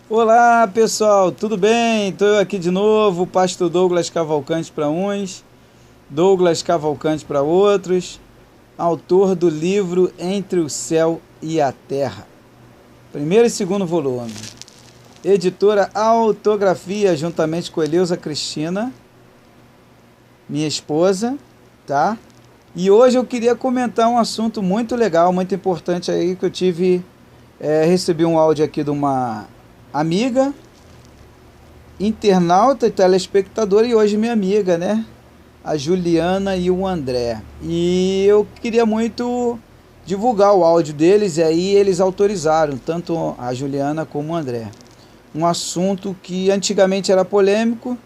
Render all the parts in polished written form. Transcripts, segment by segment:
Olá pessoal, tudo bem? Estou eu aqui de novo, o pastor Douglas Cavalcante para uns, Douglas Cavalcante para outros, autor do livro Entre o Céu e a Terra, primeiro e segundo volume, editora Autografia, juntamente com Eleusa Cristina, minha esposa, tá? E hoje eu queria comentar um assunto muito legal, muito importante aí que eu recebi um áudio aqui de uma amiga internauta e telespectadora e hoje minha amiga, né? A Juliana e o André. E eu queria muito divulgar o áudio deles e aí eles autorizaram, tanto a Juliana como o André. Um assunto que antigamente era polêmico,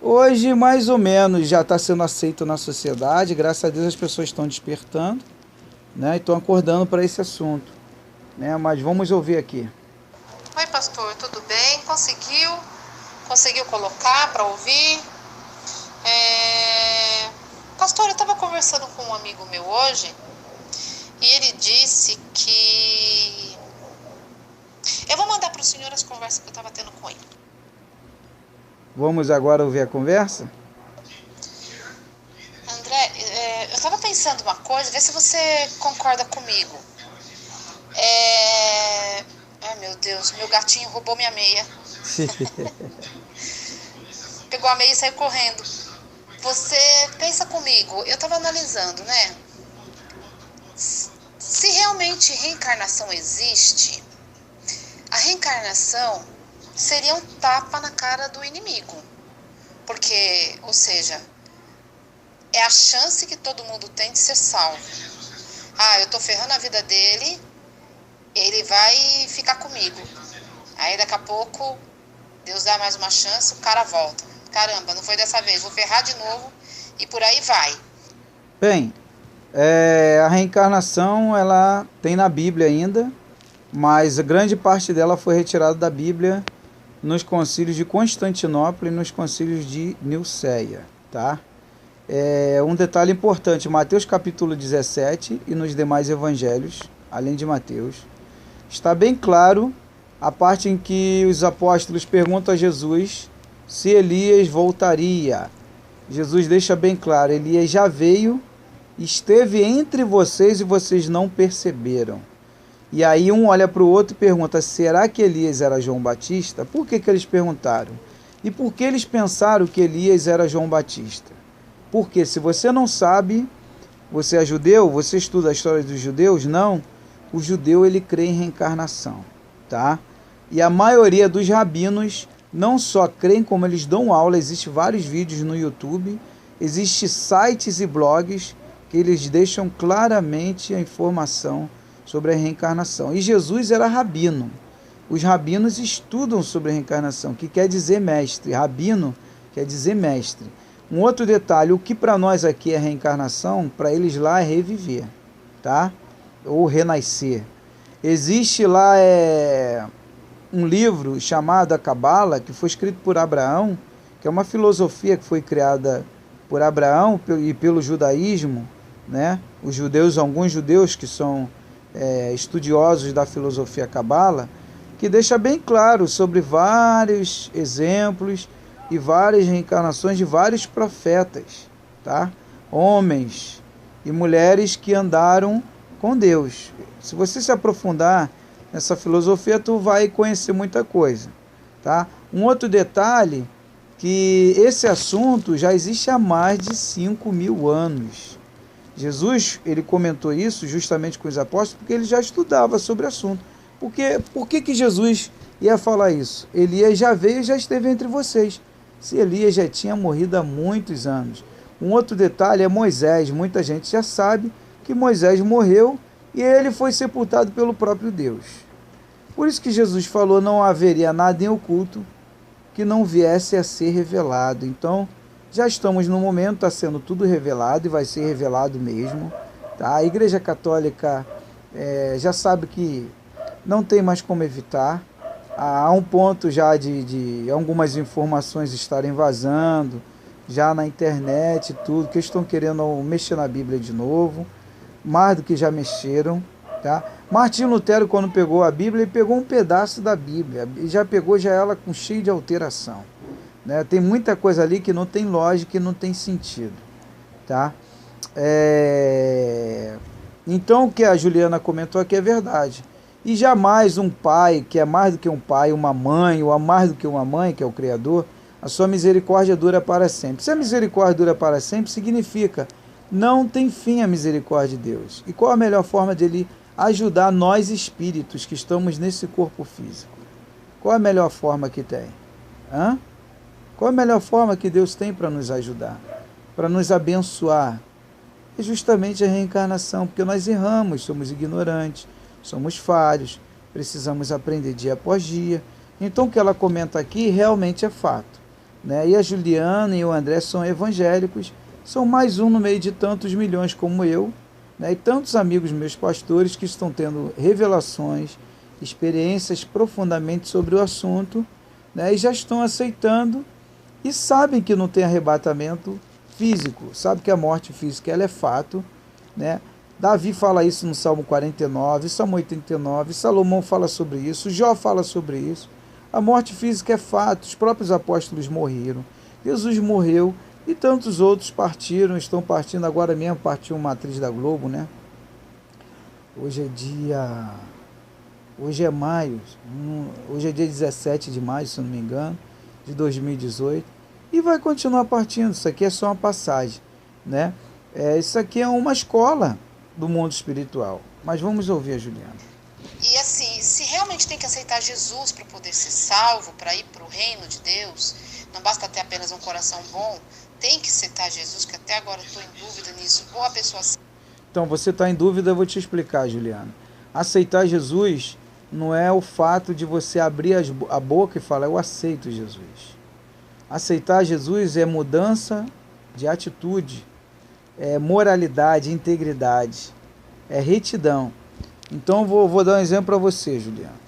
hoje mais ou menos já está sendo aceito na sociedade, graças a Deus as pessoas estão despertando, né? E estão acordando para esse assunto, né? Mas vamos ouvir aqui. Oi, pastor, tudo bem? Conseguiu colocar para ouvir? Pastor, eu estava conversando com um amigo meu hoje e ele disse que... Eu vou mandar para o senhor as conversas que eu estava tendo com ele. Vamos agora ouvir a conversa? André, eu estava pensando uma coisa, vê se você concorda comigo. Ai, meu Deus, meu gatinho roubou minha meia. Pegou a meia e saiu correndo. Você pensa comigo, eu estava analisando, né? Se realmente reencarnação existe, a reencarnação seria um tapa na cara do inimigo. Porque, ou seja, é a chance que todo mundo tem de ser salvo. Ah, eu tô ferrando a vida dele, ele vai ficar comigo. Aí daqui a pouco, Deus dá mais uma chance, o cara volta. Caramba, não foi dessa vez, vou ferrar de novo e por aí vai. Bem, a reencarnação ela tem na Bíblia ainda, mas a grande parte dela foi retirada da Bíblia nos concílios de Constantinopla e nos concílios de Nicéia, tá? Um detalhe importante, Mateus capítulo 17 e nos demais evangelhos, além de Mateus, está bem claro a parte em que os apóstolos perguntam a Jesus se Elias voltaria. Jesus deixa bem claro, Elias já veio, esteve entre vocês e vocês não perceberam. E aí um olha para o outro e pergunta, será que Elias era João Batista? Por que eles perguntaram? E por que eles pensaram que Elias era João Batista? Porque se você não sabe, você é judeu, você estuda a história dos judeus? Não. O judeu ele crê em reencarnação, tá? E a maioria dos rabinos não só creem, como eles dão aula, existem vários vídeos no YouTube, existem sites e blogs que eles deixam claramente a informação sobre a reencarnação. E Jesus era rabino. Os rabinos estudam sobre a reencarnação, que quer dizer mestre. Rabino quer dizer mestre. Um outro detalhe, o que para nós aqui é reencarnação, para eles lá é reviver, tá? Ou renascer. Existe lá um livro chamado A Cabala, que foi escrito por Abraão, que é uma filosofia que foi criada por Abraão e pelo judaísmo, né? Os judeus, alguns judeus que são estudiosos da filosofia Cabala, que deixa bem claro sobre vários exemplos e várias reencarnações de vários profetas, tá? Homens e mulheres que andaram com Deus. Se você se aprofundar nessa filosofia, tu vai conhecer muita coisa, tá? Um outro detalhe, que esse assunto já existe há mais de 5.000 anos. Jesus, ele comentou isso justamente com os apóstolos, porque ele já estudava sobre o assunto. Por que Jesus ia falar isso? Elias já veio e já esteve entre vocês. Se Elias já tinha morrido há muitos anos. Um outro detalhe é Moisés. Muita gente já sabe que Moisés morreu e ele foi sepultado pelo próprio Deus. Por isso que Jesus falou, não haveria nada em oculto que não viesse a ser revelado. Então, já estamos no momento, está sendo tudo revelado e vai ser revelado mesmo. Tá? A Igreja Católica já sabe que não tem mais como evitar. Há um ponto já de algumas informações estarem vazando, já na internet e tudo, que estão querendo mexer na Bíblia de novo, mais do que já mexeram. Tá? Martinho Lutero, quando pegou a Bíblia, ele pegou um pedaço da Bíblia, e já pegou já ela com cheio de alteração, né? Tem muita coisa ali que não tem lógica e não tem sentido, tá? Então o que a Juliana comentou aqui é verdade. E jamais um pai, que é mais do que um pai, uma mãe, ou a mais do que uma mãe, que é o Criador, a sua misericórdia dura para sempre. Se a misericórdia dura para sempre, significa não tem fim a misericórdia de Deus. E qual a melhor forma de Ele ajudar nós espíritos que estamos nesse corpo físico? Qual a melhor forma que tem? Qual a melhor forma que Deus tem para nos ajudar? Para nos abençoar? É justamente a reencarnação, porque nós erramos, somos ignorantes, somos falhos, precisamos aprender dia após dia. Então o que ela comenta aqui realmente é fato, né? E a Juliana e o André são evangélicos, são mais um no meio de tantos milhões como eu, né? E tantos amigos meus pastores que estão tendo revelações, experiências profundamente sobre o assunto, né? E já estão aceitando e sabem que não tem arrebatamento físico, sabe que a morte física ela é fato, né? Davi fala isso no Salmo 49, Salmo 89, Salomão fala sobre isso, Jó fala sobre isso. A morte física é fato, os próprios apóstolos morreram, Jesus morreu e tantos outros partiram, estão partindo agora mesmo, partiu uma atriz da Globo, né? Hoje é maio, hoje é dia 17 de maio, se não me engano, de 2018, e vai continuar partindo. Isso aqui é só uma passagem, né? Isso aqui é uma escola do mundo espiritual. Mas vamos ouvir a Juliana. E assim, se realmente tem que aceitar Jesus para poder ser salvo, para ir para o reino de Deus, não basta ter apenas um coração bom, tem que aceitar Jesus, que até agora eu estou em dúvida nisso, ou a pessoa... Então, você está em dúvida, eu vou te explicar, Juliana. Aceitar Jesus não é o fato de você abrir a boca e falar, eu aceito Jesus. Aceitar Jesus é mudança de atitude, é moralidade, integridade, é retidão. Então vou dar um exemplo para você, Juliana.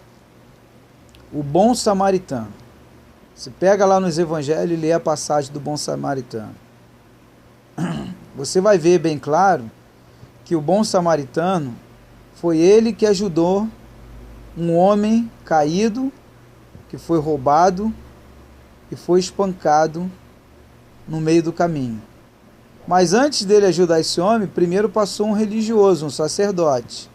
O bom samaritano. Você pega lá nos evangelhos e lê a passagem do bom samaritano. Você vai ver bem claro que o bom samaritano foi ele que ajudou um homem caído, que foi roubado e foi espancado no meio do caminho. Mas antes dele ajudar esse homem, primeiro passou um religioso, um sacerdote.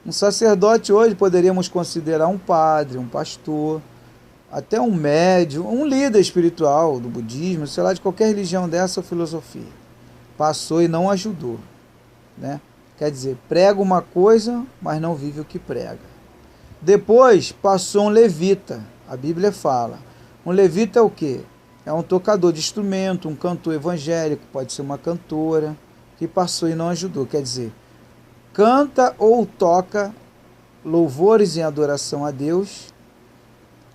Um sacerdote hoje poderíamos considerar um padre, um pastor, até um médium, um líder espiritual do budismo, sei lá, de qualquer religião dessa ou filosofia. Passou e não ajudou, né? Quer dizer, prega uma coisa, mas não vive o que prega. Depois passou um levita, a Bíblia fala. Um levita é o quê? É um tocador de instrumento, um cantor evangélico, pode ser uma cantora, que passou e não ajudou. Quer dizer, canta ou toca louvores em adoração a Deus,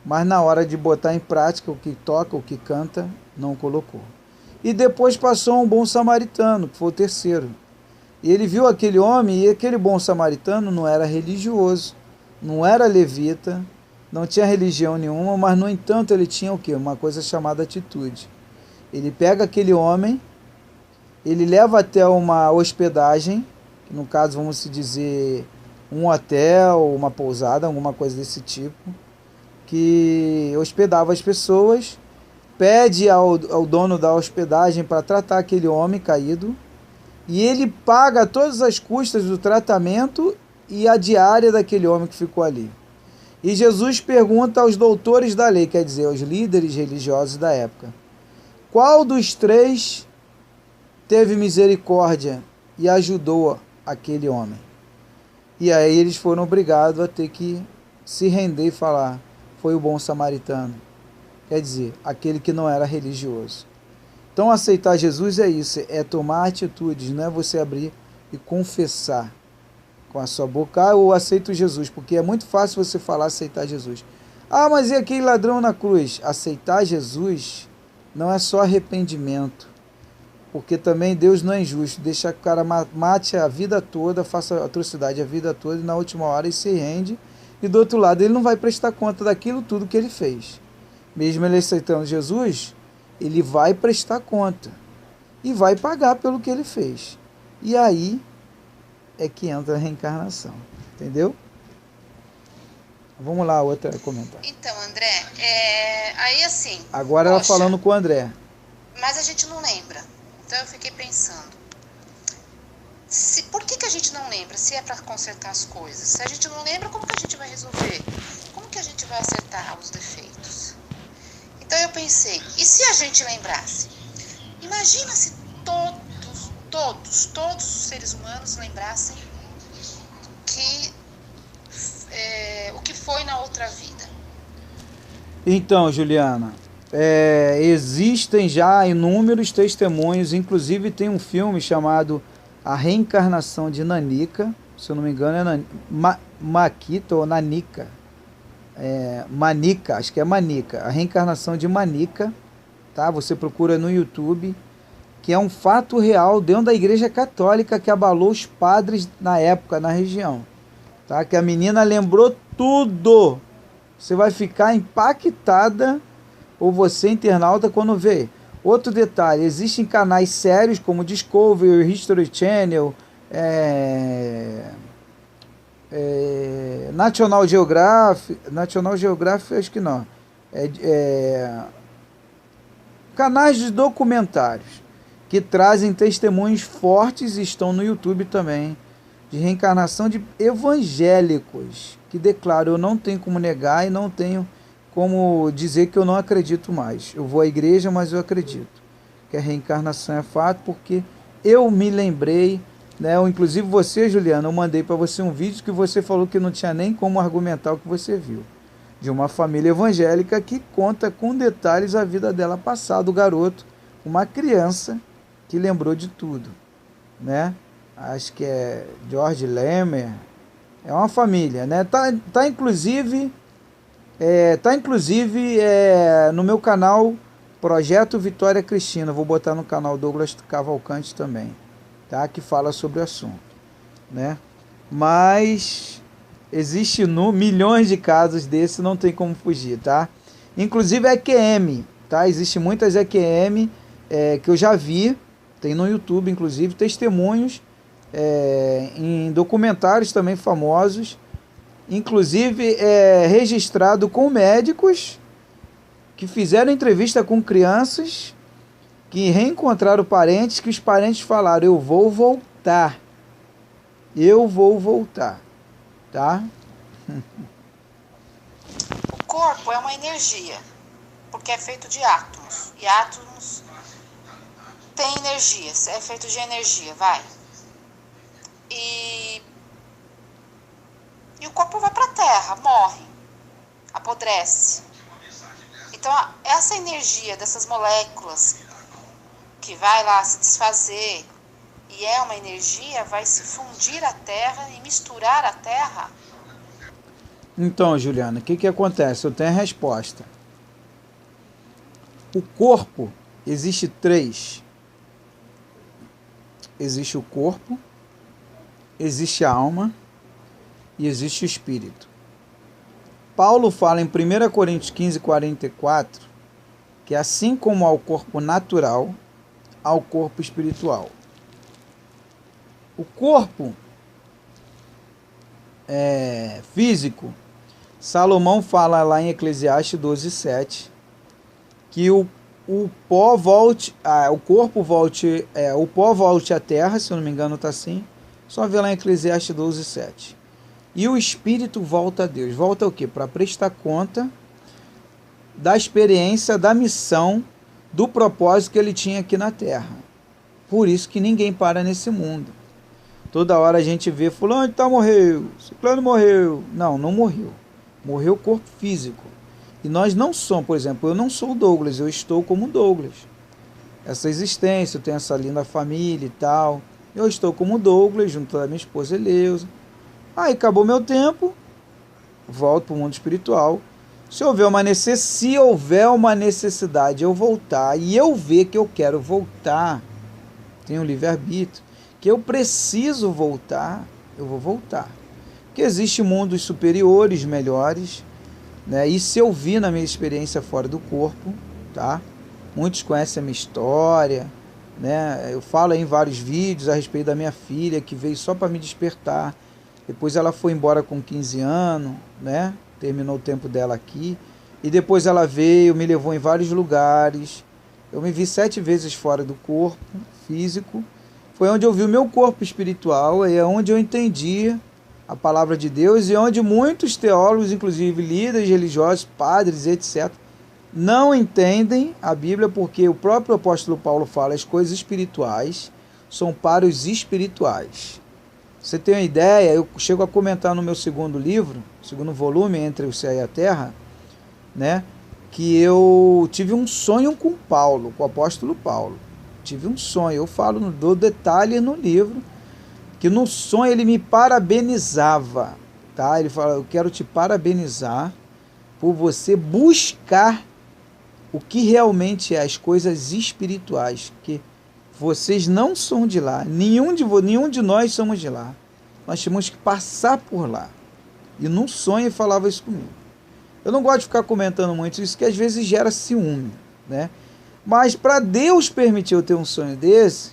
mas na hora de botar em prática o que toca, o que canta, não colocou. E depois passou um bom samaritano, que foi o terceiro. E ele viu aquele homem, e aquele bom samaritano não era religioso, não era levita, não tinha religião nenhuma, mas no entanto ele tinha o quê? Uma coisa chamada atitude. Ele pega aquele homem, ele leva até uma hospedagem, que no caso vamos se dizer um hotel, uma pousada, alguma coisa desse tipo, que hospedava as pessoas, pede ao dono da hospedagem para tratar aquele homem caído, e ele paga todas as custas do tratamento e a diária daquele homem que ficou ali. E Jesus pergunta aos doutores da lei, quer dizer, aos líderes religiosos da época, qual dos três teve misericórdia e ajudou aquele homem? E aí eles foram obrigados a ter que se render e falar, foi o bom samaritano. Quer dizer, aquele que não era religioso. Então aceitar Jesus é isso, é tomar atitudes, não é você abrir e confessar com a sua boca, eu aceito Jesus, porque é muito fácil você falar aceitar Jesus. Ah, mas e aquele ladrão na cruz? Aceitar Jesus não é só arrependimento, porque também Deus não é injusto, deixa que o cara mate a vida toda, faça atrocidade a vida toda e na última hora ele se rende, e do outro lado ele não vai prestar conta daquilo tudo que ele fez. Mesmo ele aceitando Jesus, ele vai prestar conta e vai pagar pelo que ele fez. E aí é que entra a reencarnação, entendeu? Vamos lá, outra comentário. Então, André, aí assim... Agora ela falando com o André. Mas a gente não lembra. Então eu fiquei pensando. Por que a gente não lembra? Se é para consertar as coisas. Se a gente não lembra, como que a gente vai resolver? Como que a gente vai acertar os defeitos? Então eu pensei, e se a gente lembrasse? Imagina se todos os seres humanos lembrassem o que foi na outra vida. Então, Juliana, existem já inúmeros testemunhos, inclusive tem um filme chamado A Reencarnação de Nanica, se eu não me engano é Maquita ou Nanica, Manica, acho que é Manica, A Reencarnação de Manica, tá? Você procura no YouTube, que é um fato real dentro da Igreja Católica que abalou os padres na época, na região, tá? Que a menina lembrou tudo. Você vai ficar impactada, ou você, internauta, quando vê. Outro detalhe, existem canais sérios como Discovery, History Channel, National Geographic, acho que não, canais de documentários que trazem testemunhos fortes e estão no YouTube também, de reencarnação de evangélicos, que declaram: eu não tenho como negar e não tenho como dizer que eu não acredito mais. Eu vou à igreja, mas eu acredito que a reencarnação é fato, porque eu me lembrei, né? Inclusive você, Juliana, eu mandei para você um vídeo que você falou que não tinha nem como argumentar o que você viu, de uma família evangélica que conta com detalhes a vida dela passada, o garoto, uma criança que lembrou de tudo, né? Acho que é George Lemmer, é uma família, né? Tá inclusive no meu canal Projeto Vitória Cristina, vou botar no canal Douglas Cavalcante também, tá? Que fala sobre o assunto, né? Mas existe milhões de casos desses, não tem como fugir, tá? Inclusive EQM, tá? Existe muitas EQM que eu já vi, tem no YouTube, inclusive, testemunhos em documentários também famosos, inclusive registrado com médicos que fizeram entrevista com crianças que reencontraram parentes, que os parentes falaram: eu vou voltar, tá? O corpo é uma energia, porque é feito de átomos, e átomos têm energias, é feito de energia, e o corpo vai para a terra, morre, apodrece. Então essa energia dessas moléculas que vai lá se desfazer, e é uma energia, vai se fundir à terra e misturar a terra. Então, Juliana, o que acontece? Eu tenho a resposta. O corpo, existe 3. Existe o corpo, existe a alma e existe o espírito. Paulo fala em 1 Coríntios 15, 44, que assim como ao corpo natural, ao corpo espiritual. O corpo físico, Salomão fala lá em Eclesiastes 12, 7, que o pó volte, o corpo volte, o pó volte à terra, se eu não me engano está assim, só vê lá em Eclesiastes 12, 7. E o espírito volta a Deus. Volta o quê? Para prestar conta da experiência, da missão, do propósito que ele tinha aqui na terra. Por isso que ninguém para nesse mundo. Toda hora a gente vê: fulano morreu, ciclano morreu. Não morreu. Morreu o corpo físico. E nós não somos, por exemplo, eu não sou o Douglas, eu estou como Douglas. Essa existência, eu tenho essa linda família e tal. Eu estou como Douglas, junto à minha esposa Eleusa. Aí acabou meu tempo, volto para o mundo espiritual. Se houver uma necessidade eu voltar, e eu ver que eu quero voltar, tenho livre-arbítrio, que eu preciso voltar, eu vou voltar. Porque existem mundos superiores, melhores, né? Isso eu vi na minha experiência fora do corpo, tá? Muitos conhecem a minha história, né? Eu falo em vários vídeos a respeito da minha filha, que veio só para me despertar. Depois ela foi embora com 15 anos, né? terminou o tempo dela aqui. E depois ela veio, me levou em vários lugares. Eu me vi 7 vezes fora do corpo físico. Foi onde eu vi o meu corpo espiritual, e é onde eu entendi a palavra de Deus, e onde muitos teólogos, inclusive líderes religiosos, padres, etc., não entendem a Bíblia, porque o próprio apóstolo Paulo fala: as coisas espirituais são para os espirituais. Você tem uma ideia? Eu chego a comentar no meu segundo livro, segundo volume, Entre o Céu e a Terra, né, que eu tive um sonho com Paulo, com o apóstolo Paulo. Tive um sonho, eu falo, dou detalhe no livro, que no sonho ele me parabenizava, tá? Ele fala: eu quero te parabenizar por você buscar o que realmente é as coisas espirituais, que vocês não são de lá, nenhum de nós somos de lá, nós temos que passar por lá. E num sonho ele falava isso comigo. Eu não gosto de ficar comentando muito isso, que às vezes gera ciúme, né? Mas para Deus permitir eu ter um sonho desse,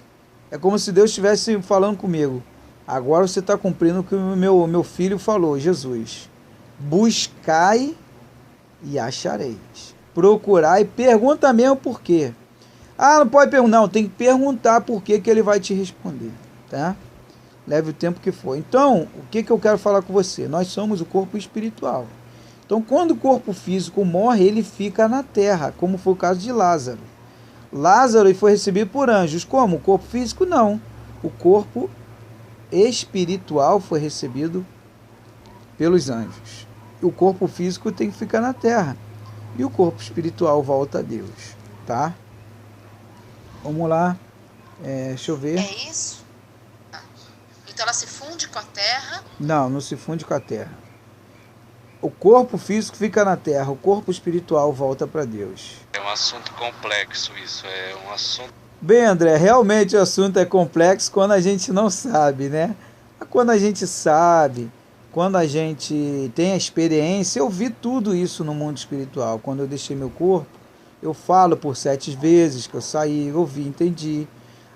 é como se Deus estivesse falando comigo: agora você está cumprindo o que o meu filho falou, Jesus: buscai e achareis, procurai, pergunta mesmo por quê. Ah, não pode perguntar, não, tem que perguntar por quê, que ele vai te responder, tá? Leve o tempo que for. Então, o que eu quero falar com você? Nós somos o corpo espiritual. Então, quando o corpo físico morre, ele fica na terra, como foi o caso de Lázaro. Lázaro foi recebido por anjos. Como? O corpo físico, não. O corpo espiritual foi recebido pelos anjos. O corpo físico tem que ficar na terra. E o corpo espiritual volta a Deus, tá? Vamos lá. Deixa eu ver. É isso? Então ela se funde com a terra? Não se funde com a terra. O corpo físico fica na terra, o corpo espiritual volta para Deus. É um assunto complexo isso, é um assunto... Bem, André, realmente o assunto é complexo quando a gente não sabe, né? Quando a gente sabe, quando a gente tem a experiência, eu vi tudo isso no mundo espiritual. Quando eu deixei meu corpo, eu falo por 7 vezes que eu saí, eu vi, entendi.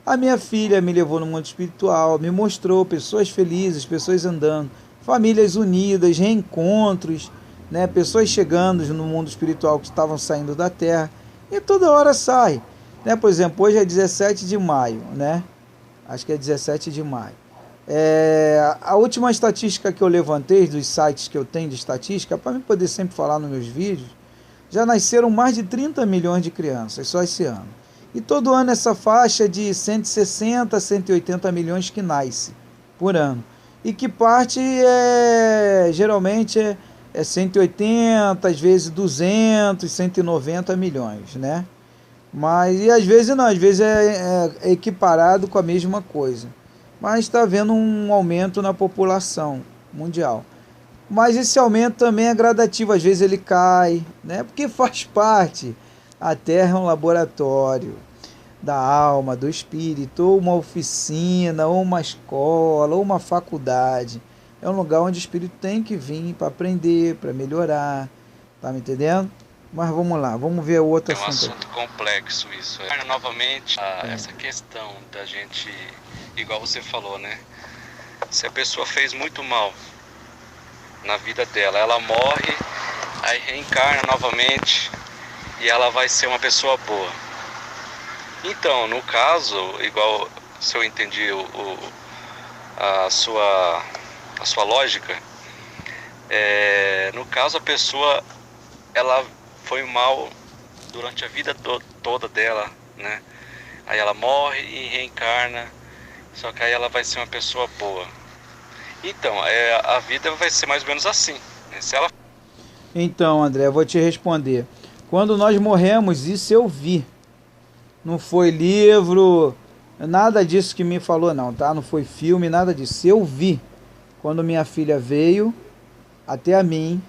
A minha filha me levou no mundo espiritual, me mostrou pessoas felizes, pessoas andando, famílias unidas, reencontros, né? Pessoas chegando no mundo espiritual que estavam saindo da terra, e toda hora sai, né? Por exemplo, hoje é 17 de maio, né? Acho que é 17 de maio. A última estatística que eu levantei dos sites que eu tenho de estatística, para eu poder sempre falar nos meus vídeos, já nasceram mais de 30 milhões de crianças só esse ano. E todo ano essa faixa de 160 a 180 milhões que nasce por ano. E que parte geralmente é 180, às vezes 200, 190 milhões, né? Mas, e às vezes não, às vezes é equiparado com a mesma coisa. Mas está havendo um aumento na população mundial. Mas esse aumento também é gradativo, às vezes ele cai, né? Porque faz parte. A Terra é um laboratório da alma, do espírito, ou uma oficina, ou uma escola, ou uma faculdade. É um lugar onde o espírito tem que vir para aprender, para melhorar. Tá me entendendo? Mas vamos lá, vamos ver o outro assunto. É um assunto complexo isso. Novamente, essa questão da gente, igual você falou, né? Se a pessoa fez muito mal na vida dela, ela morre, aí reencarna novamente e ela vai ser uma pessoa boa. Então, no caso, igual se eu entendi a sua lógica, no caso a pessoa ela foi mal durante a vida toda dela, né? Aí ela morre e reencarna, só que aí ela vai ser uma pessoa boa. Então, a vida vai ser mais ou menos assim, né? Se ela... Então, André, eu vou te responder. Quando nós morremos, isso eu vi. Não foi livro, nada disso que me falou não, tá? Não foi filme, nada disso. Eu vi quando minha filha veio até a mim,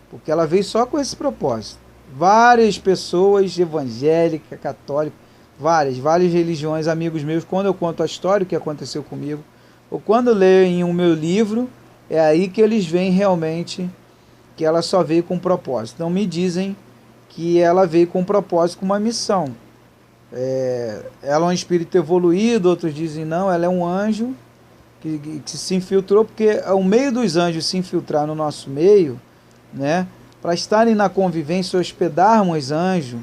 porque ela veio só com esse propósito. Várias pessoas evangélicas, católicas, várias religiões, amigos meus, quando eu conto a história, o que aconteceu comigo, ou quando leem o meu livro, é aí que eles veem realmente que ela só veio com um propósito. Então me dizem que ela veio com um propósito, com uma missão. Ela é um espírito evoluído, outros dizem não, ela é um anjo que se infiltrou, porque o meio dos anjos se infiltrar no nosso meio né? Para estarem na convivência, hospedarmos anjo,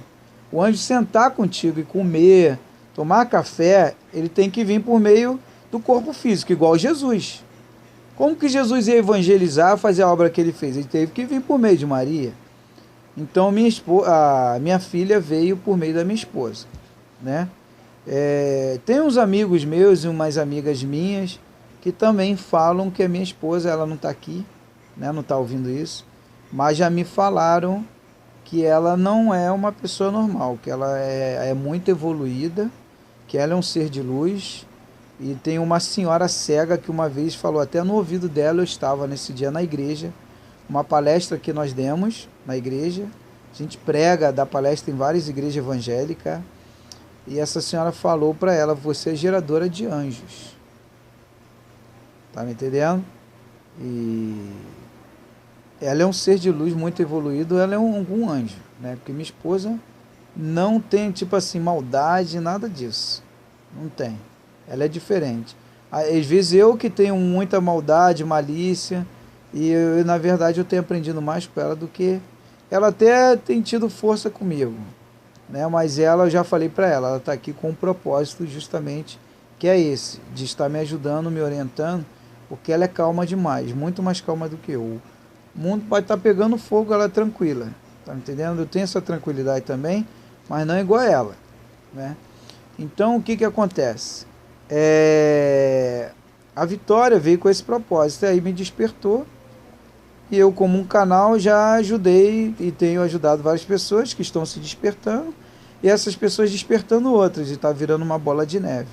o anjo sentar contigo e comer, tomar café, ele tem que vir por meio do corpo físico, igual Jesus. Como que Jesus ia evangelizar, fazer a obra que ele fez? Ele teve que vir por meio de Maria. Então a minha filha veio por meio da minha esposa, né? Tem uns amigos meus e umas amigas minhas que também falam que a minha esposa, ela não está aqui, né? Não está ouvindo isso, mas já me falaram que ela não é uma pessoa normal, que ela é muito evoluída, que ela é um ser de luz. E tem uma senhora cega que uma vez falou até no ouvido dela, eu estava nesse dia na igreja, uma palestra que nós demos na igreja, a gente prega, dá palestra em várias igrejas evangélicas, e essa senhora falou para ela, você é geradora de anjos. Tá me entendendo? E ela é um ser de luz muito evoluído, ela é um anjo, né? Porque minha esposa não tem, tipo assim, maldade, nada disso. Não tem. Ela é diferente. Às vezes eu que tenho muita maldade, malícia, e na verdade eu tenho aprendido mais com ela do que... Ela até tem tido força comigo, né? Mas ela, eu já falei para ela está aqui com um propósito justamente, que é esse, de estar me ajudando, me orientando, porque ela é calma demais, muito mais calma do que eu. O mundo pode estar pegando fogo, ela é tranquila, tá me entendendo? Eu tenho essa tranquilidade também, mas não é igual a ela, né? Então o que acontece? A Vitória veio com esse propósito, aí me despertou, e eu como um canal já ajudei e tenho ajudado várias pessoas que estão se despertando, e essas pessoas despertando outras, e está virando uma bola de neve,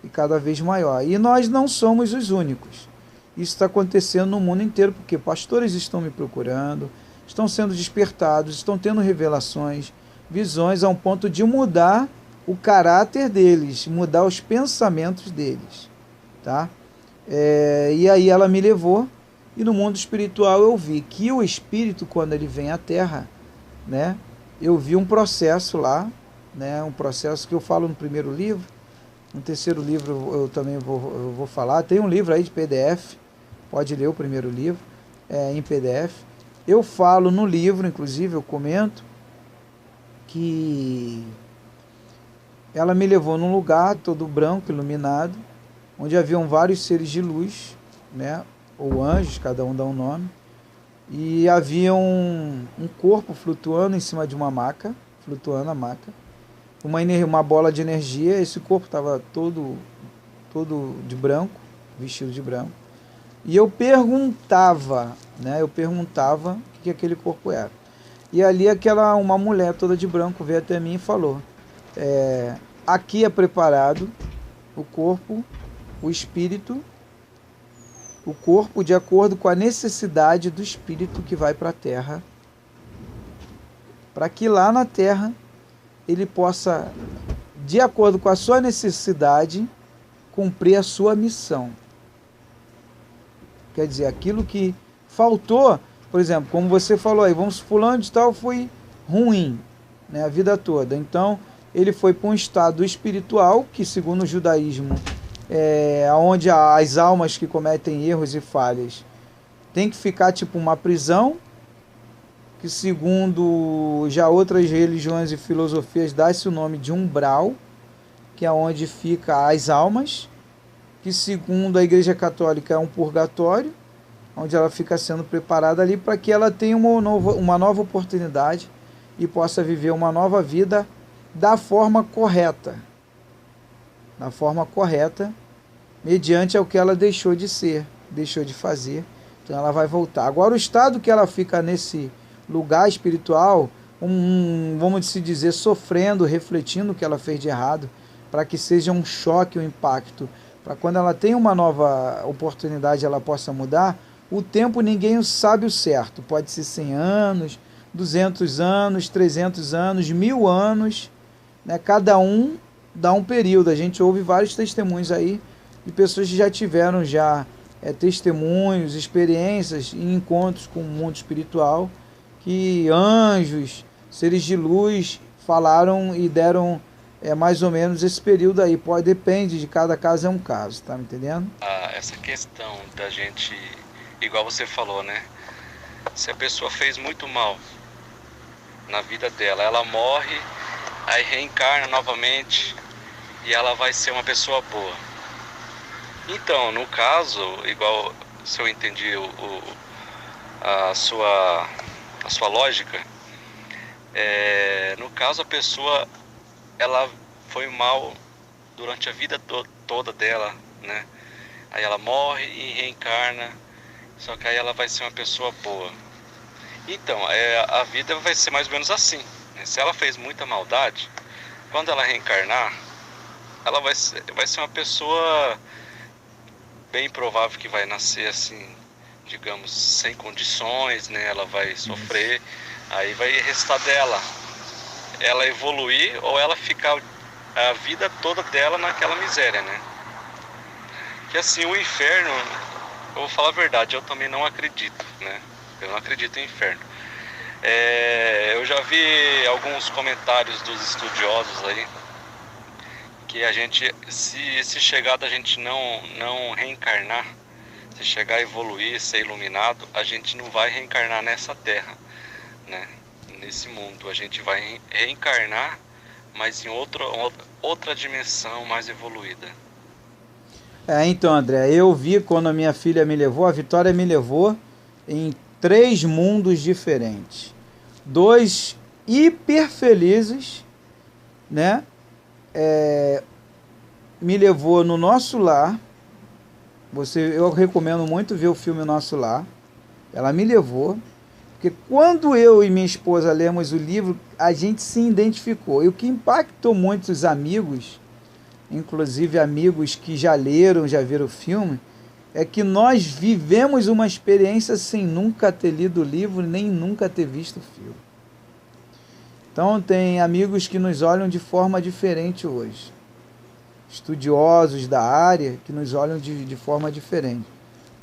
e cada vez maior. E nós não somos os únicos, isso está acontecendo no mundo inteiro, porque pastores estão me procurando, estão sendo despertados, estão tendo revelações, visões, a um ponto de mudar o caráter deles, mudar os pensamentos deles, tá? E aí ela me levou, e no mundo espiritual eu vi que o espírito, quando ele vem à Terra, né? Eu vi um processo lá, né? Um processo que eu falo no primeiro livro, no terceiro livro eu também vou falar, tem um livro aí de PDF, pode ler o primeiro livro, em PDF. Eu falo no livro, inclusive eu comento, que ela me levou num lugar todo branco, iluminado, onde haviam vários seres de luz, né, ou anjos, cada um dá um nome, e havia um corpo flutuando em cima de uma maca, flutuando a maca, uma bola de energia. Esse corpo estava todo de branco, vestido de branco, e eu perguntava, né, o que aquele corpo era. E ali uma mulher toda de branco veio até mim e falou, aqui é preparado o corpo, o espírito, o corpo de acordo com a necessidade do espírito que vai para a Terra, para que lá na Terra ele possa, de acordo com a sua necessidade, cumprir a sua missão. Quer dizer, aquilo que faltou, por exemplo, como você falou aí, fulano de tal foi ruim, né, a vida toda. Então, ele foi para um estado espiritual, que segundo o judaísmo, onde as almas que cometem erros e falhas tem que ficar tipo uma prisão, que segundo já outras religiões e filosofias dá-se o nome de umbral, que é onde fica as almas, que segundo a Igreja Católica é um purgatório, onde ela fica sendo preparada ali para que ela tenha uma nova oportunidade e possa viver uma nova vida da forma correta, mediante ao que ela deixou de ser, deixou de fazer. Então ela vai voltar. Agora o estado que ela fica nesse lugar espiritual, vamos se dizer, sofrendo, refletindo o que ela fez de errado, para que seja um choque, um impacto, para quando ela tem uma nova oportunidade ela possa mudar. O tempo ninguém sabe o certo, pode ser 100 anos, 200 anos, 300 anos, 1000 anos, né? Cada um dá um período. A gente ouve vários testemunhos aí de pessoas que já tiveram testemunhos, experiências e encontros com o mundo espiritual, que anjos, seres de luz falaram e deram mais ou menos esse período aí. Depende de cada caso, é um caso, tá me entendendo? Essa questão da gente, igual você falou, né? Se a pessoa fez muito mal na vida dela, ela morre, aí reencarna novamente e ela vai ser uma pessoa boa. Então, no caso, igual se eu entendi a sua lógica, no caso a pessoa ela foi mal durante a vida toda dela, né? Aí ela morre e reencarna, só que aí ela vai ser uma pessoa boa. Então, a vida vai ser mais ou menos assim, né? Se ela fez muita maldade, quando ela reencarnar, ela vai ser uma pessoa bem provável que vai nascer assim, digamos, sem condições, né? Ela vai sofrer, aí vai restar dela ela evoluir ou ela ficar a vida toda dela naquela miséria, né? Que assim, o inferno, eu vou falar a verdade, eu também não acredito, né? Eu não acredito em inferno. Eu já vi alguns comentários dos estudiosos aí, que a gente, se chegar da gente não reencarnar, se chegar a evoluir, ser iluminado, a gente não vai reencarnar nessa terra, né? Nesse mundo, a gente vai reencarnar, mas em outra dimensão mais evoluída. Então, André, eu vi quando a minha filha me levou, a Vitória me levou em 3 mundos diferentes. 2 hiper felizes, né? Me levou no Nosso Lar. Eu recomendo muito ver o filme Nosso Lar. Ela me levou, porque quando eu e minha esposa lemos o livro, a gente se identificou. E o que impactou muito os amigos, inclusive amigos que já leram, já viram o filme, é que nós vivemos uma experiência sem nunca ter lido o livro, nem nunca ter visto o filme. Então tem amigos que nos olham de forma diferente hoje. Estudiosos da área que nos olham de forma diferente.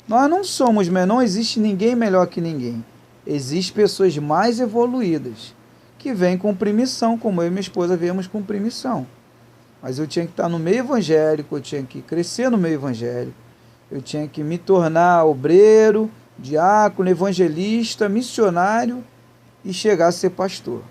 Nós não somos, não existe ninguém melhor que ninguém. Existem pessoas mais evoluídas, que vêm com missão, como eu e minha esposa viemos com missão. Mas eu tinha que estar no meio evangélico, eu tinha que crescer no meio evangélico, eu tinha que me tornar obreiro, diácono, evangelista, missionário e chegar a ser pastor.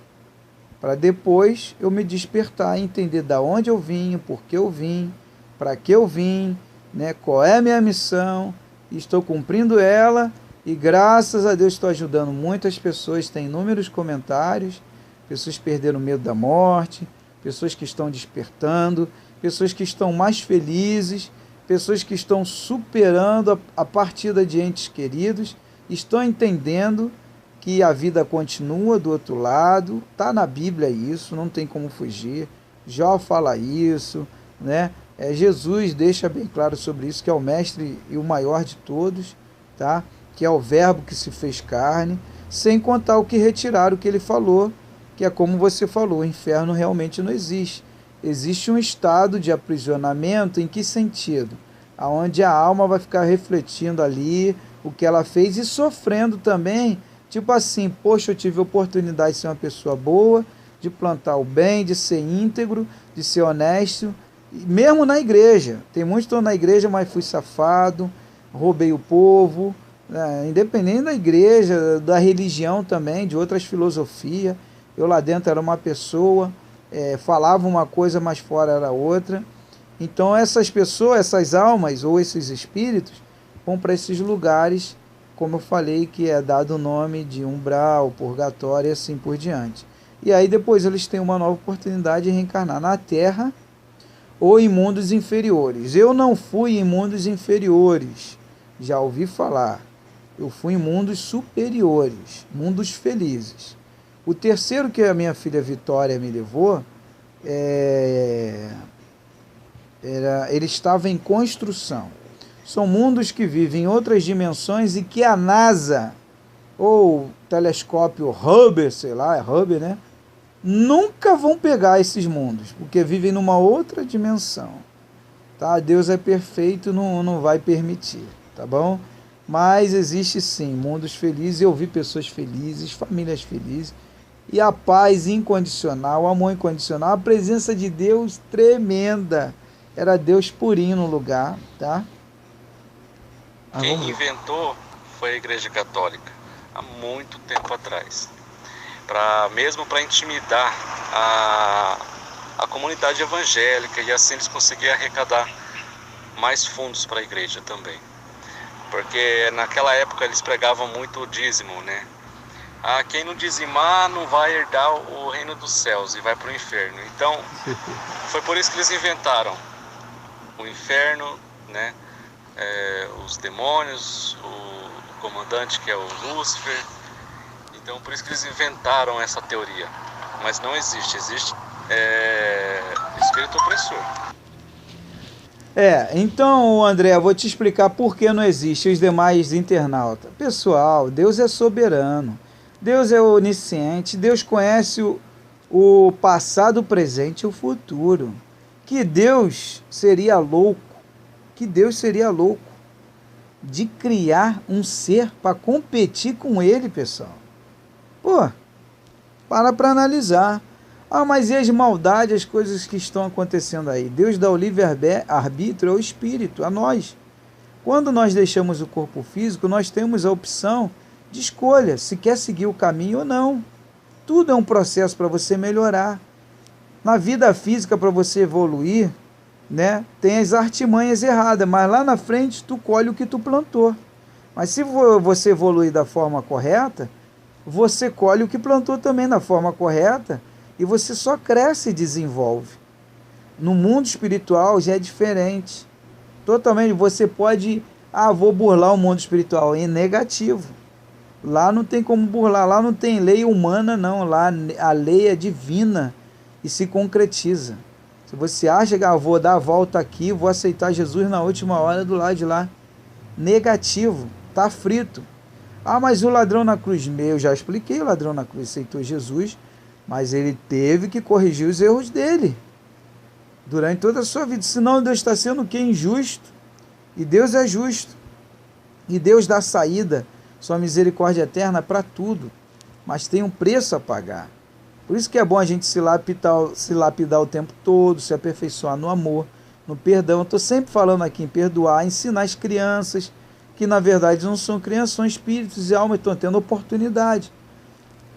Para depois eu me despertar e entender de onde eu vim, por que eu vim, para que eu vim, né, qual é a minha missão, e estou cumprindo ela, e graças a Deus estou ajudando muitas pessoas, tem inúmeros comentários, pessoas que perderam o medo da morte, pessoas que estão despertando, pessoas que estão mais felizes, pessoas que estão superando a partida de entes queridos, estão entendendo que a vida continua do outro lado, está na Bíblia isso, não tem como fugir, Jó fala isso, né? Jesus deixa bem claro sobre isso, que é o mestre e o maior de todos, tá? Que é o verbo que se fez carne, sem contar o que retiraram, o que ele falou, que é como você falou, o inferno realmente não existe. Existe um estado de aprisionamento, em que sentido? Onde a alma vai ficar refletindo ali o que ela fez e sofrendo também, tipo assim, poxa, eu tive a oportunidade de ser uma pessoa boa, de plantar o bem, de ser íntegro, de ser honesto, mesmo na igreja. Tem muitos que estão na igreja, mas fui safado, roubei o povo, independente da igreja, da religião também, de outras filosofias. Eu lá dentro era uma pessoa, falava uma coisa, mas fora era outra. Então essas pessoas, essas almas ou esses espíritos vão para esses lugares, como eu falei, que é dado o nome de umbral, purgatório e assim por diante. E aí depois eles têm uma nova oportunidade de reencarnar na Terra ou em mundos inferiores. Eu não fui em mundos inferiores, já ouvi falar. Eu fui em mundos superiores, mundos felizes. O terceiro que a minha filha Vitória me levou, ele estava em construção. São mundos que vivem em outras dimensões e que a NASA, ou telescópio Hubble, sei lá, é Hubble, né? Nunca vão pegar esses mundos, porque vivem numa outra dimensão. Tá? Deus é perfeito, não vai permitir, tá bom? Mas existe sim, mundos felizes, eu vi pessoas felizes, famílias felizes, e a paz incondicional, o amor incondicional, a presença de Deus tremenda. Era Deus purinho no lugar, tá? Quem inventou foi a Igreja Católica. há muito tempo atrás, mesmo para intimidar a comunidade evangélica, e assim eles conseguiam arrecadar mais fundos para a igreja também. Porque naquela época eles pregavam muito o dízimo, né? Quem não dizimar não vai herdar o reino dos céus e vai para o inferno. Então, foi por isso que eles inventaram o inferno, né? Os demônios, o comandante que é o Lúcifer. Então, por isso que eles inventaram essa teoria. Mas não existe, existe espírito opressor. Então, André, eu vou te explicar por que não existe os demais internautas. Pessoal, Deus é soberano, Deus é onisciente, Deus conhece o passado, o presente e o futuro. Que Deus seria louco de criar um ser para competir com ele, pessoal. Pô, para analisar. Mas e as maldades, as coisas que estão acontecendo aí? Deus dá o livre-arbítrio ao espírito, a nós. Quando nós deixamos o corpo físico, nós temos a opção de escolha, se quer seguir o caminho ou não. Tudo é um processo para você melhorar. Na vida física, para você evoluir, né, tem as artimanhas erradas, mas lá na frente tu colhe o que tu plantou. Mas se você evoluir da forma correta, você colhe o que plantou também da forma correta, e você só cresce e desenvolve. No mundo espiritual já é diferente. Totalmente, você pode, vou burlar o mundo espiritual, é negativo. Lá não tem como burlar, lá não tem lei humana não, lá a lei é divina e se concretiza. Se você acha que vou dar a volta aqui, vou aceitar Jesus na última hora do lado de lá, negativo, tá frito. Mas o ladrão na cruz, eu já expliquei, o ladrão na cruz aceitou Jesus, mas ele teve que corrigir os erros dele durante toda a sua vida. Senão Deus está sendo o quê? Injusto. E Deus é justo. E Deus dá saída, sua misericórdia eterna para tudo. Mas tem um preço a pagar. Por isso que é bom a gente se lapidar o tempo todo, se aperfeiçoar no amor, no perdão. Estou sempre falando aqui em perdoar, ensinar as crianças, que na verdade não são crianças, são espíritos e almas, estão tendo oportunidade.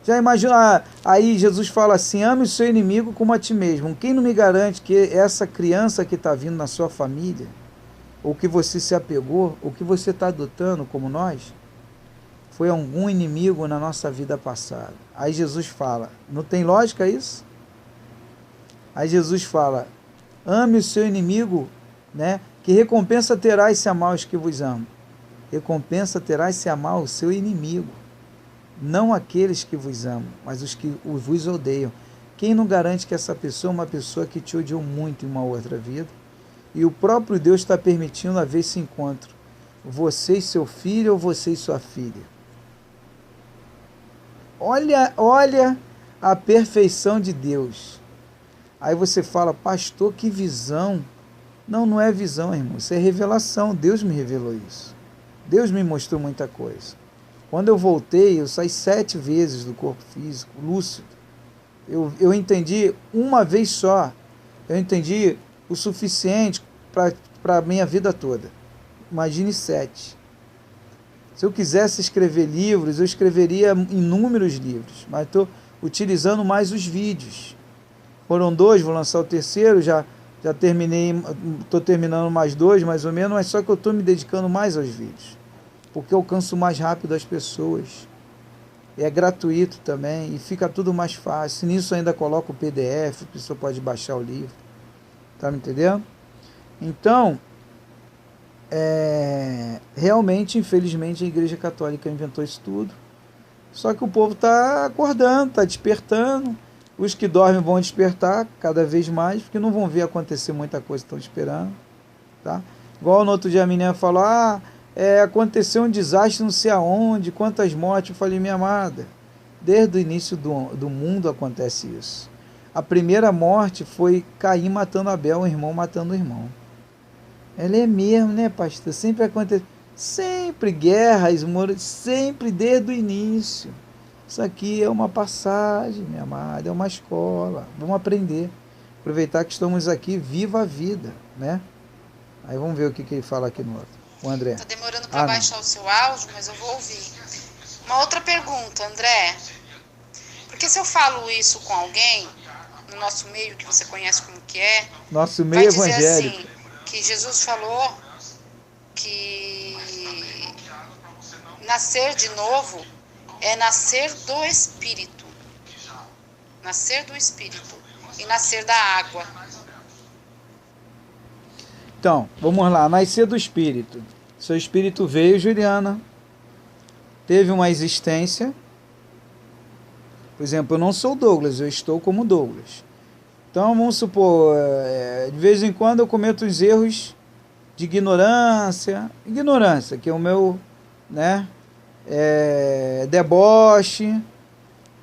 Já imagina, aí Jesus fala assim, ame o seu inimigo como a ti mesmo. Quem não me garante que essa criança que está vindo na sua família, ou que você se apegou, ou que você está adotando como nós, foi algum inimigo na nossa vida passada? Aí Jesus fala, não tem lógica isso? Aí Jesus fala, ame o seu inimigo, né? Que recompensa terás se amar os que vos amam? Recompensa terás se amar o seu inimigo. Não aqueles que vos amam, mas os que vos odeiam. Quem não garante que essa pessoa é uma pessoa que te odiou muito em uma outra vida? E o próprio Deus está permitindo haver esse encontro. Você e seu filho ou você e sua filha. Olha a perfeição de Deus. Aí você fala, pastor, que visão. Não é visão, irmão. Isso é revelação. Deus me revelou isso. Deus me mostrou muita coisa. Quando eu voltei, eu saí 7 vezes do corpo físico, lúcido. Eu entendi uma vez só. Eu entendi o suficiente para a minha vida toda. Imagine 7. Se eu quisesse escrever livros, eu escreveria inúmeros livros. Mas estou utilizando mais os vídeos. Foram 2, vou lançar o 3º, já terminei, estou terminando mais 2 mais ou menos, mas só que eu estou me dedicando mais aos vídeos. Porque eu alcanço mais rápido as pessoas. É gratuito também e fica tudo mais fácil. Nisso ainda coloco o PDF, a pessoa pode baixar o livro. Tá me entendendo? Então, realmente, infelizmente, a Igreja Católica inventou isso tudo. Só que o povo está acordando, está despertando. Os que dormem vão despertar cada vez mais, porque não vão ver acontecer muita coisa que estão esperando. Tá? Igual no outro dia a menina falou, aconteceu um desastre não sei aonde, quantas mortes. Eu falei, minha amada, desde o início do mundo acontece isso. A primeira morte foi Caim matando Abel, o irmão matando o irmão. Ela é mesmo, né, pastor? Sempre acontece, sempre guerras, sempre desde o início. Isso aqui é uma passagem, minha amada, é uma escola. Vamos aprender. Aproveitar que estamos aqui, viva a vida, né? Aí vamos ver o que ele fala aqui no outro. O André. Tá demorando para baixar o seu áudio, mas eu vou ouvir. Uma outra pergunta, André. Porque se eu falo isso com alguém, no nosso meio, que você conhece como que é, Nosso vai meio dizer evangélico. assim, que Jesus falou que nascer de novo é nascer do Espírito. Nascer do Espírito e nascer da água. Então, vamos lá, nascer do Espírito. Seu Espírito veio, Juliana, teve uma existência. Por exemplo, eu não sou Douglas, eu estou como Douglas. Então, vamos supor, de vez em quando eu cometo os erros de ignorância, que é o meu, né, deboche.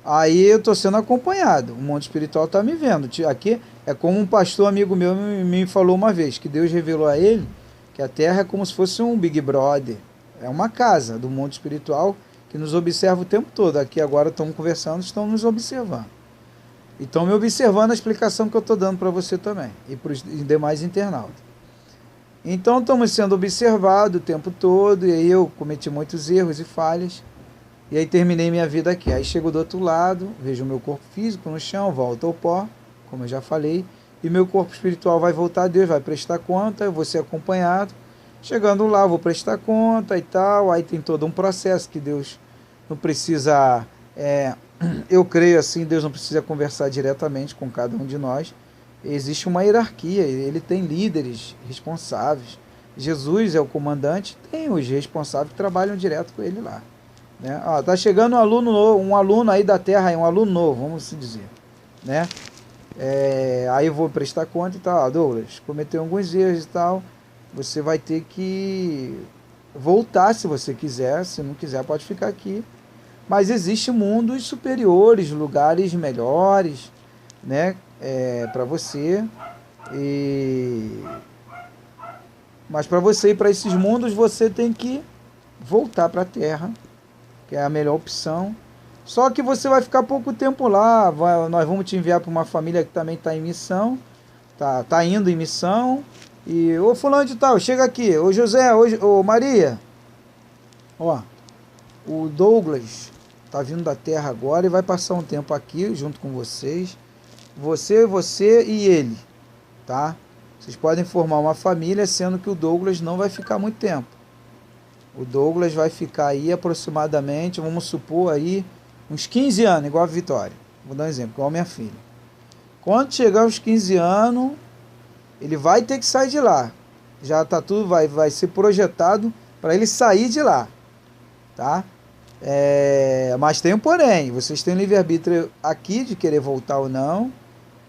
Aí eu estou sendo acompanhado, o mundo espiritual está me vendo. Aqui é como um pastor amigo meu me falou uma vez, que Deus revelou a ele que a Terra é como se fosse um Big Brother, é uma casa do mundo espiritual que nos observa o tempo todo. Aqui agora estamos conversando, estão nos observando. E estão me observando a explicação que eu estou dando para você também, e para os demais internautas. Então estamos sendo observados o tempo todo, e aí eu cometi muitos erros e falhas, e aí terminei minha vida aqui. Aí chego do outro lado, vejo o meu corpo físico no chão, volto ao pó, como eu já falei, e meu corpo espiritual vai voltar a Deus, vai prestar conta, eu vou ser acompanhado. Chegando lá, vou prestar conta e tal, aí tem todo um processo que Deus não precisa, eu creio assim, Deus não precisa conversar diretamente com cada um de nós. Existe uma hierarquia, ele tem líderes responsáveis. Jesus é o comandante, tem os responsáveis que trabalham direto com ele lá. Né? Tá chegando um aluno aí da Terra, um aluno novo, vamos se dizer, né? Aí eu vou prestar conta e tal, Douglas, cometeu alguns erros e tal, você vai ter que voltar se você quiser, se não quiser pode ficar aqui, mas existem mundos superiores, lugares melhores, né, para você, mas para você ir para esses mundos você tem que voltar para a Terra, que é a melhor opção. Só que você vai ficar pouco tempo lá, nós vamos te enviar para uma família que também está em missão, tá indo em missão, e ô fulano de tal, chega aqui, ô José, ô Maria, ó, o Douglas tá vindo da Terra agora e vai passar um tempo aqui junto com vocês, você e ele, tá? Vocês podem formar uma família, sendo que o Douglas não vai ficar muito tempo. O Douglas vai ficar aí aproximadamente, vamos supor aí, uns 15 anos, igual a Vitória. Vou dar um exemplo, igual a minha filha. Quando chegar aos 15 anos, ele vai ter que sair de lá. Já tá tudo, vai ser projetado para ele sair de lá, tá? Mas tem um porém, vocês têm livre-arbítrio aqui de querer voltar ou não,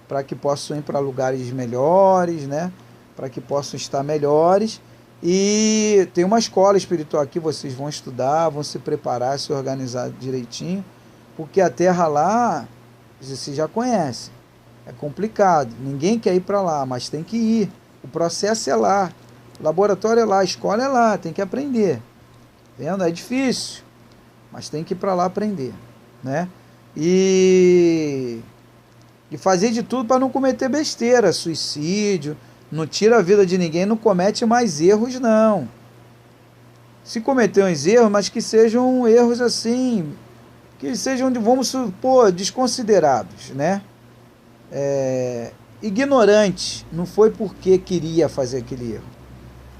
para que possam ir para lugares melhores, né? Para que possam estar melhores. E tem uma escola espiritual aqui, vocês vão estudar, vão se preparar, se organizar direitinho, porque a Terra lá, você já conhece, é complicado, ninguém quer ir para lá, mas tem que ir, o processo é lá, o laboratório é lá, a escola é lá, tem que aprender, vendo? É difícil, mas tem que ir para lá aprender, né? E fazer de tudo para não cometer besteira, suicídio, não tira a vida de ninguém, não comete mais erros não. Se cometer uns erros, mas que sejam erros assim, que sejam, vamos supor, desconsiderados, né? Ignorante, não foi porque queria fazer aquele erro,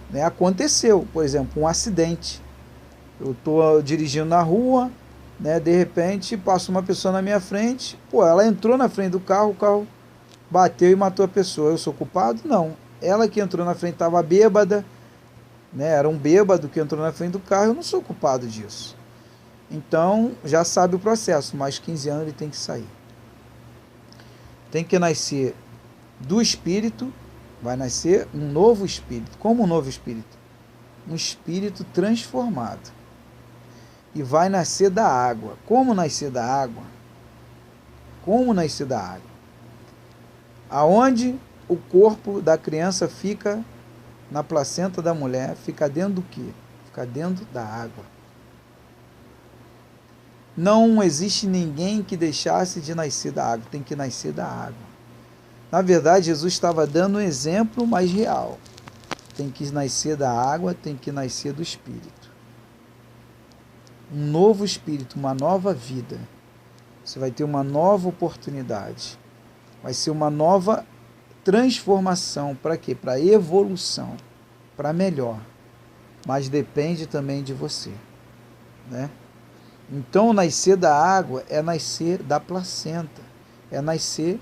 né? Aconteceu, por exemplo, um acidente. Eu estou dirigindo na rua, né? De repente passa uma pessoa na minha frente, ela entrou na frente do carro, o carro bateu e matou a pessoa. Eu sou culpado? Não. Ela que entrou na frente estava bêbada, né? Era um bêbado que entrou na frente do carro, eu não sou culpado disso. Então, já sabe o processo, mais 15 anos ele tem que sair. Tem que nascer do espírito, vai nascer um novo espírito. Como um novo espírito? Um espírito transformado. E vai nascer da água. Como nascer da água? Como nascer da água? Aonde o corpo da criança fica na placenta da mulher, fica dentro do quê? Fica dentro da água. Não existe ninguém que deixasse de nascer da água, tem que nascer da água. Na verdade, Jesus estava dando um exemplo mais real. Tem que nascer da água, tem que nascer do Espírito. um novo espírito, uma nova vida. Você vai ter uma nova oportunidade. Vai ser uma nova transformação. Para quê? Para evolução, para melhor. Mas depende também de você, né? Então, nascer da água é nascer da placenta, é nascer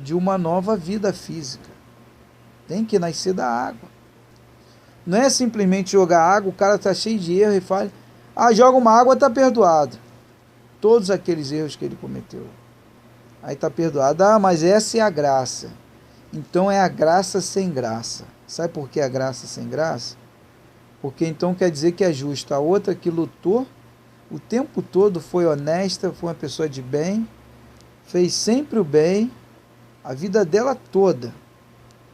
de uma nova vida física. Tem que nascer da água. Não é simplesmente jogar água, o cara está cheio de erro e fala, joga uma água, está perdoado. Todos aqueles erros que ele cometeu. Aí está perdoado. Mas essa é a graça. Então é a graça sem graça. Sabe por que a graça sem graça? Porque então quer dizer que é justo. A outra que lutou o tempo todo, foi honesta, foi uma pessoa de bem, fez sempre o bem, a vida dela toda.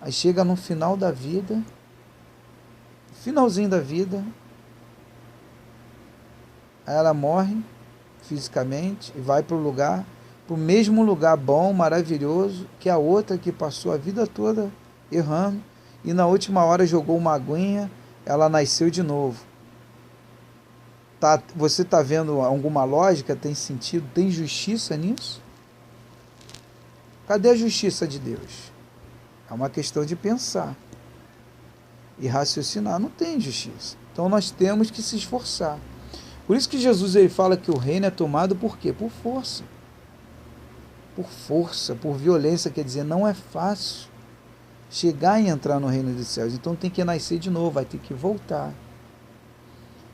Aí chega no final da vida, finalzinho da vida, aí ela morre fisicamente e vai para o mesmo lugar bom, maravilhoso, que a outra que passou a vida toda errando e na última hora jogou uma aguinha, ela nasceu de novo. Você está vendo alguma lógica? Tem sentido? Tem justiça nisso? Cadê a justiça de Deus? É uma questão de pensar e raciocinar. Não tem justiça. Então nós temos que se esforçar. Por isso que Jesus ele fala que o reino é tomado por quê? Por força. Por força, por violência. Quer dizer, não é fácil chegar e entrar no reino dos céus. Então tem que nascer de novo, vai ter que voltar.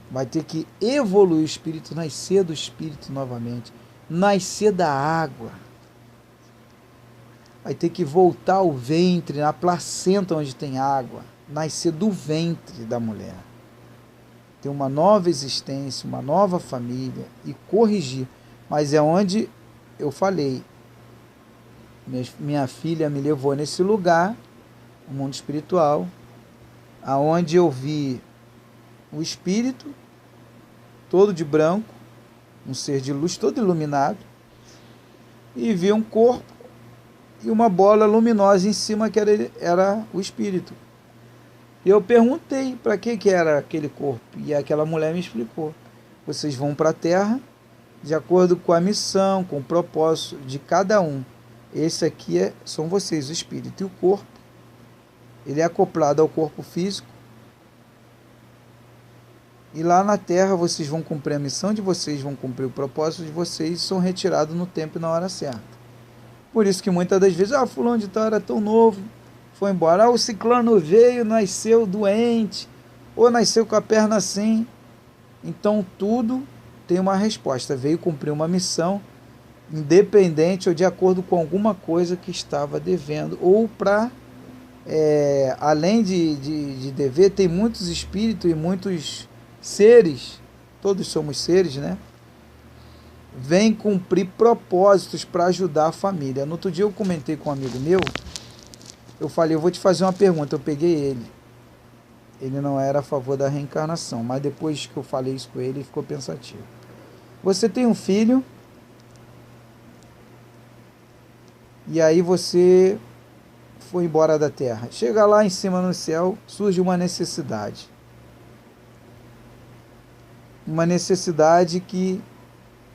Vai ter que evoluir o espírito, nascer do espírito novamente, nascer da água. Vai ter que voltar ao ventre, na placenta onde tem água, nascer do ventre da mulher. Ter uma nova existência, uma nova família e corrigir. Mas é onde eu falei, minha filha me levou nesse lugar, o mundo espiritual, aonde eu vi o espírito, todo de branco, um ser de luz todo iluminado, e vi um corpo e uma bola luminosa em cima que era o espírito. E eu perguntei para que era aquele corpo, e aquela mulher me explicou. Vocês vão para a Terra de acordo com a missão, com o propósito de cada um. Esse aqui são vocês, o espírito, e o corpo, ele é acoplado ao corpo físico. E lá na Terra vocês vão cumprir a missão de vocês, vão cumprir o propósito de vocês e são retirados no tempo e na hora certa. Por isso que muitas das vezes, fulano de tal era tão novo, foi embora. O ciclano veio, nasceu doente, ou nasceu com a perna assim. Então tudo tem uma resposta. Veio cumprir uma missão, independente ou de acordo com alguma coisa que estava devendo. Ou para, além de dever, tem muitos espíritos e muitos seres, todos somos seres, né? Vem cumprir propósitos para ajudar a família. No outro dia eu comentei com um amigo meu, eu falei, eu vou te fazer uma pergunta, eu peguei ele não era a favor da reencarnação, mas depois que eu falei isso com ele ficou pensativo. Você tem um filho, e aí você foi embora da Terra, chega lá em cima no céu, surge uma necessidade. Uma necessidade que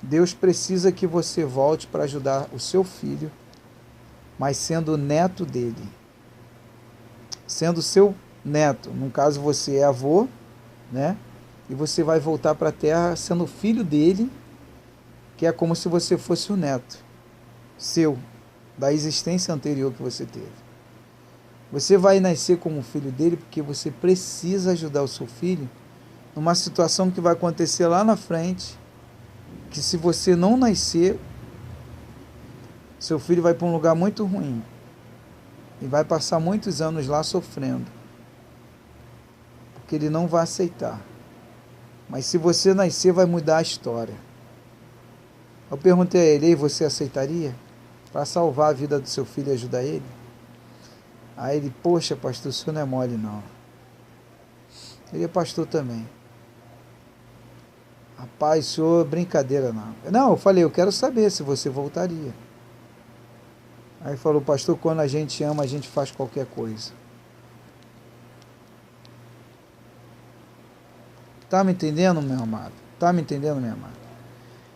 Deus precisa que você volte para ajudar o seu filho, mas sendo neto dele. Sendo seu neto. No caso, você é avô, né? E você vai voltar para a Terra sendo filho dele, que é como se você fosse o neto seu, da existência anterior que você teve. Você vai nascer como filho dele porque você precisa ajudar o seu filho numa situação que vai acontecer lá na frente, que se você não nascer, seu filho vai para um lugar muito ruim e vai passar muitos anos lá sofrendo, porque ele não vai aceitar. Mas se você nascer, vai mudar a história. Eu perguntei a ele, e você aceitaria para salvar a vida do seu filho e ajudar ele? Aí ele, poxa pastor, o senhor não é mole não. Ele é pastor também. Rapaz, senhor, brincadeira não. Não, eu falei, eu quero saber se você voltaria. Aí falou, pastor, quando a gente ama, a gente faz qualquer coisa. Tá me entendendo, meu amado? Tá me entendendo, minha amada?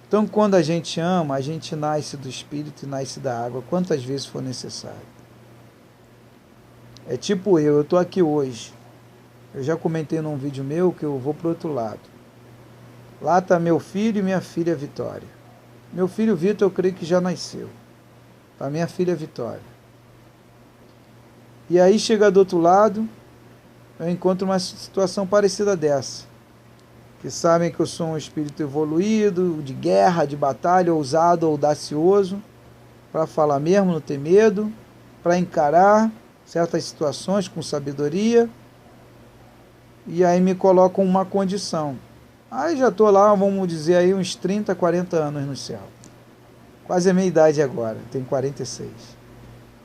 Então, quando a gente ama, a gente nasce do Espírito e nasce da água, quantas vezes for necessário. É tipo eu estou aqui hoje. Eu já comentei num vídeo meu que eu vou para o outro lado. Lá está meu filho e minha filha Vitória. Meu filho Vitor, eu creio que já nasceu. Tá minha filha Vitória. E aí chega do outro lado, eu encontro uma situação parecida dessa. Que sabem que eu sou um espírito evoluído, de guerra, de batalha, ousado, audacioso, para falar mesmo, não ter medo, para encarar certas situações com sabedoria. E aí me colocam uma condição. Aí já estou lá, vamos dizer aí, uns 30, 40 anos no céu. Quase a minha idade agora, tenho 46.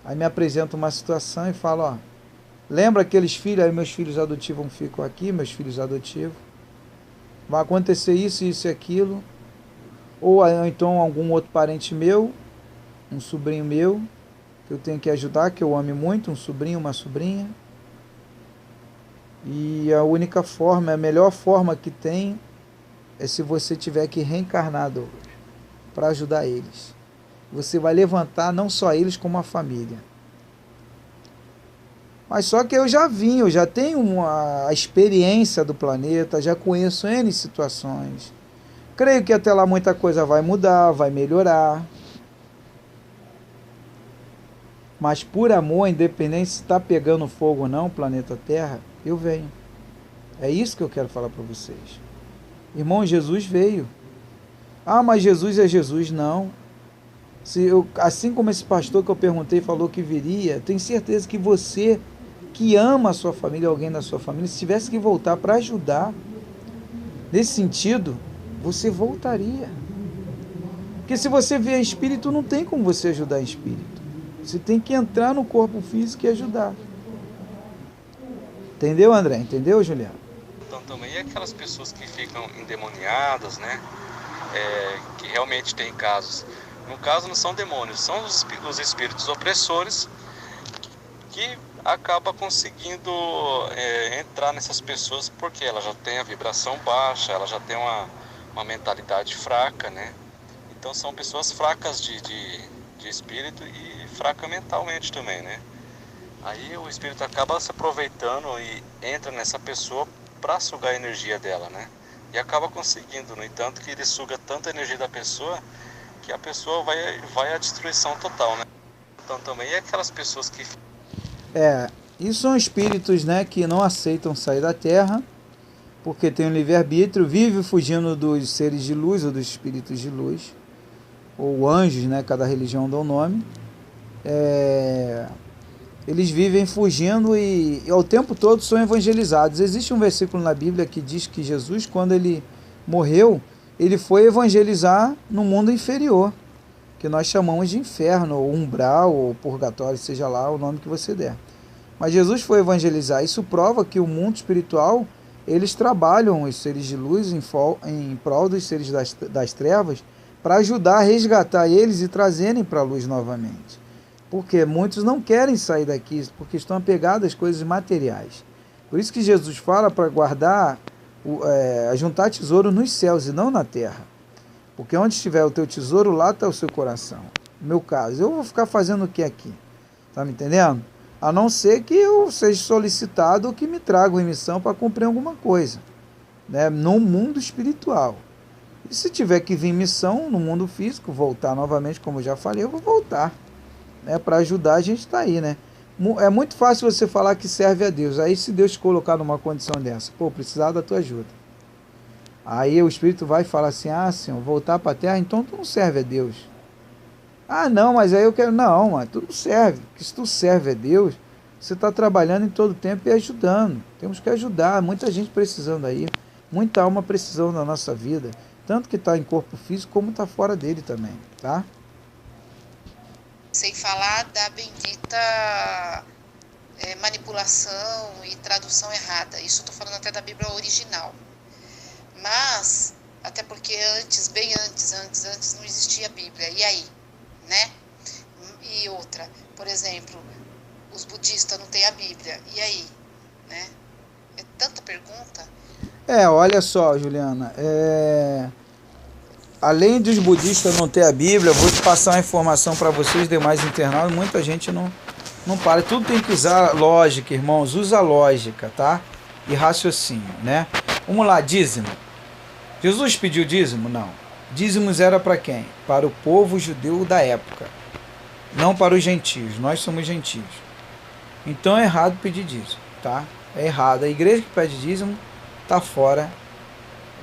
Aí me apresenta uma situação e falo, ó, lembra aqueles filhos, aí meus filhos adotivos ficam aqui, meus filhos adotivos. Vai acontecer isso, isso e aquilo. Ou então algum outro parente meu, um sobrinho meu, que eu tenho que ajudar, que eu ame muito, um sobrinho, uma sobrinha. E a única forma, a melhor forma que tem, é se você tiver que reencarnar para ajudar eles. Você vai levantar não só eles, como a família. Mas só que eu já tenho a experiência do planeta, já conheço N situações. Creio que até lá muita coisa vai mudar, vai melhorar. Mas por amor, independente se está pegando fogo ou não, o planeta Terra, eu venho. É isso que eu quero falar para vocês. Irmão, Jesus veio. Ah, mas Jesus é Jesus. Não. Assim como esse pastor que eu perguntei falou que viria, tenho certeza que você que ama a sua família, alguém da sua família, se tivesse que voltar para ajudar, nesse sentido, você voltaria. Porque se você vê espírito, não tem como você ajudar em espírito. Você tem que entrar no corpo físico e ajudar. Entendeu, André? Entendeu, Juliano? Então também aquelas pessoas que ficam endemoniadas, né? Que realmente tem casos. No caso não são demônios, são os espíritos opressores que acaba conseguindo entrar nessas pessoas porque ela já tem a vibração baixa, ela já tem uma mentalidade fraca, né? Então são pessoas fracas de espírito e fraca mentalmente também, né? Aí o espírito acaba se aproveitando e entra nessa pessoa para sugar a energia dela, né? E acaba conseguindo, no entanto que ele suga tanta energia da pessoa que a pessoa vai à destruição total, né? Então também é aquelas pessoas que... Isso são espíritos, né, que não aceitam sair da Terra, porque tem um livre-arbítrio, vive fugindo dos seres de luz ou dos espíritos de luz, ou anjos, né, cada religião dá um nome. Eles vivem fugindo e ao tempo todo são evangelizados. Existe um versículo na Bíblia que diz que Jesus, quando ele morreu, ele foi evangelizar no mundo inferior, que nós chamamos de inferno, ou umbral, ou purgatório, seja lá o nome que você der. Mas Jesus foi evangelizar. Isso prova que o mundo espiritual, eles trabalham, os seres de luz, em prol dos seres das trevas, para ajudar a resgatar eles e trazerem para a luz novamente. Porque muitos não querem sair daqui, porque estão apegados às coisas materiais. Por isso que Jesus fala para guardar, juntar tesouro nos céus e não na terra. Porque onde estiver o teu tesouro, lá está o seu coração. No meu caso, eu vou ficar fazendo o que aqui? Está me entendendo? A não ser que eu seja solicitado ou que me tragam em missão para cumprir alguma coisa, né, no mundo espiritual. E se tiver que vir em missão no mundo físico, voltar novamente, como eu já falei, eu vou voltar. Né, para ajudar, a gente está aí, né? É muito fácil você falar que serve a Deus. Aí se Deus te colocar numa condição dessa, precisar da tua ajuda. Aí o Espírito vai falar assim, Senhor, voltar para a terra, então tu não serve a Deus. Não, mas aí eu quero... Não, mas tu não serve. Porque se tu serve a Deus, você está trabalhando em todo tempo e ajudando. Temos que ajudar. Muita gente precisando aí. Muita alma precisando da nossa vida. Tanto que está em corpo físico, como está fora dele também, tá? Sem falar da bendita manipulação e tradução errada. Isso eu estou falando até da Bíblia original. Mas, até porque bem antes não existia a Bíblia. E aí? Né? E outra, por exemplo, os budistas não têm a Bíblia. E aí? Né? É tanta pergunta. Olha só, Juliana, além dos budistas não ter a Bíblia, eu vou te passar uma informação para vocês, demais internautas, muita gente não para. Tudo tem que usar lógica, irmãos, usa lógica, tá? E raciocínio, né? Vamos lá, dízimo. Jesus pediu dízimo? Não. Dízimos era para quem? Para o povo judeu da época, não para os gentios. Nós somos gentios. Então é errado pedir dízimo, tá? É errado. A igreja que pede dízimo está fora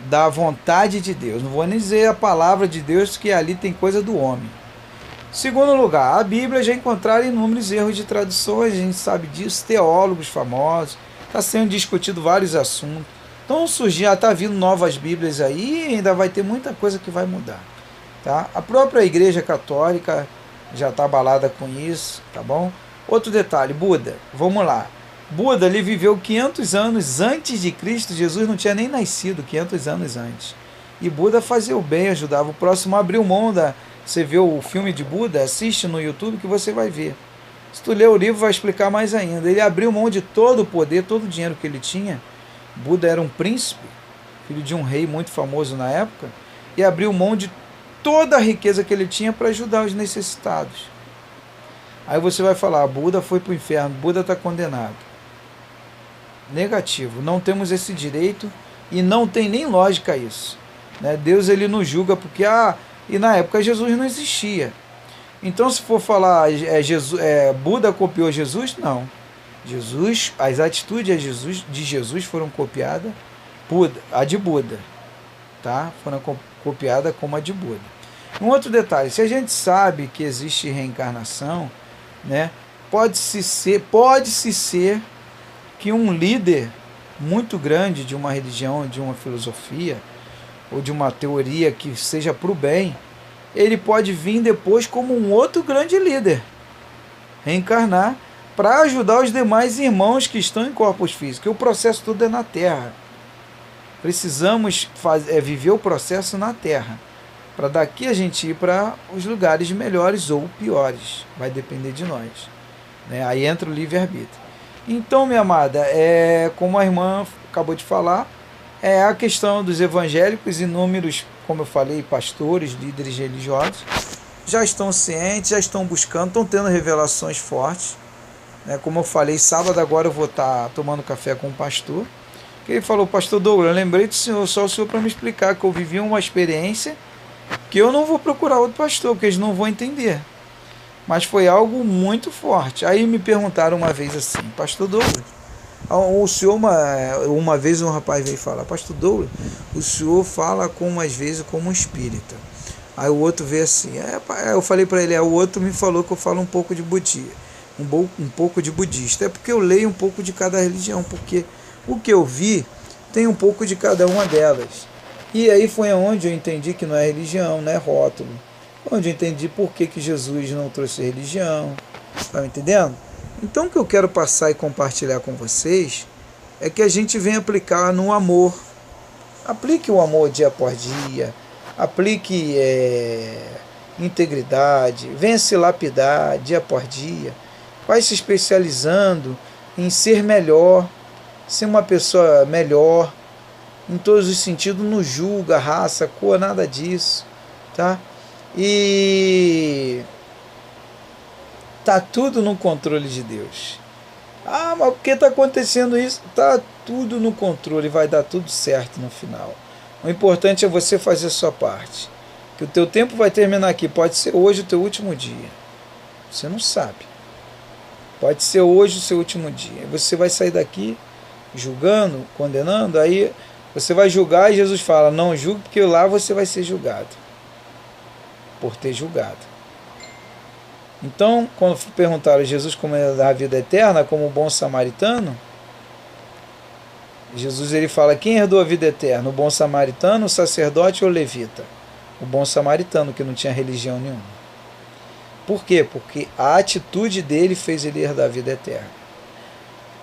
da vontade de Deus. Não vou nem dizer a palavra de Deus, que ali tem coisa do homem. Segundo lugar, a Bíblia já encontraram inúmeros erros de traduções, a gente sabe disso, teólogos famosos, está sendo discutido vários assuntos. Então já está vindo novas Bíblias aí e ainda vai ter muita coisa que vai mudar. Tá? A própria Igreja Católica já está abalada com isso, tá bom? Outro detalhe, Buda, vamos lá. Buda, ele viveu 500 anos antes de Cristo, Jesus não tinha nem nascido 500 anos antes. E Buda fazia o bem, ajudava o próximo, abriu mão da... Você vê o filme de Buda, assiste no YouTube que você vai ver. Se tu ler o livro vai explicar mais ainda. Ele abriu mão de todo o poder, todo o dinheiro que ele tinha. Buda era um príncipe, filho de um rei muito famoso na época, e abriu mão de toda a riqueza que ele tinha para ajudar os necessitados. Aí você vai falar, Buda foi para o inferno, Buda está condenado. Negativo, não temos esse direito e não tem nem lógica isso. Né? Deus ele nos julga porque, e na época Jesus não existia. Então se for falar, Buda copiou Jesus, não. Jesus, as atitudes de Jesus foram copiadas, a de Buda, tá? Foram copiadas como a de Buda. Um outro detalhe, se a gente sabe que existe reencarnação, né? Pode-se ser que um líder muito grande de uma religião, de uma filosofia, ou de uma teoria que seja para o bem, ele pode vir depois como um outro grande líder, reencarnar, para ajudar os demais irmãos que estão em corpos físicos. O processo todo é na Terra. Precisamos viver o processo na Terra, para daqui a gente ir para os lugares melhores ou piores. Vai depender de nós. Né? Aí entra o livre-arbítrio. Então, minha amada, como a irmã acabou de falar, é a questão dos evangélicos, inúmeros, como eu falei, pastores, líderes religiosos, já estão cientes, já estão buscando, estão tendo revelações fortes. Como eu falei, sábado agora eu vou estar tomando café com um pastor, que ele falou, pastor Douglas, eu lembrei do senhor, só o senhor para me explicar, que eu vivi uma experiência que eu não vou procurar outro pastor, porque eles não vão entender. Mas foi algo muito forte. Aí me perguntaram uma vez assim, pastor Douglas, o senhor, uma vez um rapaz veio falar, pastor Douglas, o senhor fala umas vezes como um espírita. Aí o outro veio assim, eu falei para ele, o outro me falou que eu falo um pouco de budista. Um pouco de budista, é porque eu leio um pouco de cada religião, porque o que eu vi tem um pouco de cada uma delas. E aí foi onde eu entendi que não é religião, não é rótulo, onde eu entendi por que Jesus não trouxe religião, tá me entendendo? Então o que eu quero passar e compartilhar com vocês é que a gente venha aplicar no amor. Aplique o amor dia após dia, aplique integridade, venha se lapidar dia após dia. Vai se especializando em ser melhor, ser uma pessoa melhor, em todos os sentidos, não julga raça, cor, nada disso, tá? E tá tudo no controle de Deus. Mas por que está acontecendo isso? Tá tudo no controle, vai dar tudo certo no final. O importante é você fazer a sua parte, que o teu tempo vai terminar aqui, pode ser hoje o teu último dia, você não sabe. Pode ser hoje o seu último dia. Você vai sair daqui julgando, condenando, aí você vai julgar e Jesus fala, não julgue porque lá você vai ser julgado. Por ter julgado. Então, quando perguntaram a Jesus como ele dá a vida eterna, como o bom samaritano, Jesus ele fala, quem herdou a vida eterna? O bom samaritano, o sacerdote ou o levita? O bom samaritano, que não tinha religião nenhuma. Por quê? Porque a atitude dele fez ele herdar a vida eterna.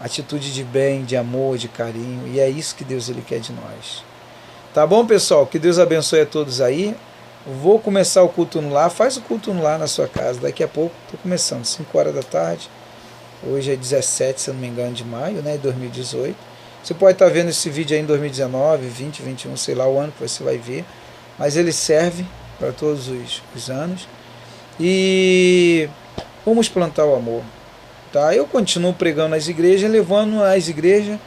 Atitude de bem, de amor, de carinho. E é isso que Deus ele quer de nós. Tá bom, pessoal? Que Deus abençoe a todos aí. Vou começar o culto no lar. Faz o culto no lar na sua casa. Daqui a pouco estou começando, 5 horas da tarde. Hoje é 17, se eu não me engano, de maio, né, 2018. Você pode estar vendo esse vídeo aí em 2019, 20, 21, sei lá o ano que você vai ver, mas ele serve para todos os anos. E vamos plantar o amor, tá? Eu continuo pregando nas igrejas, levando às igrejas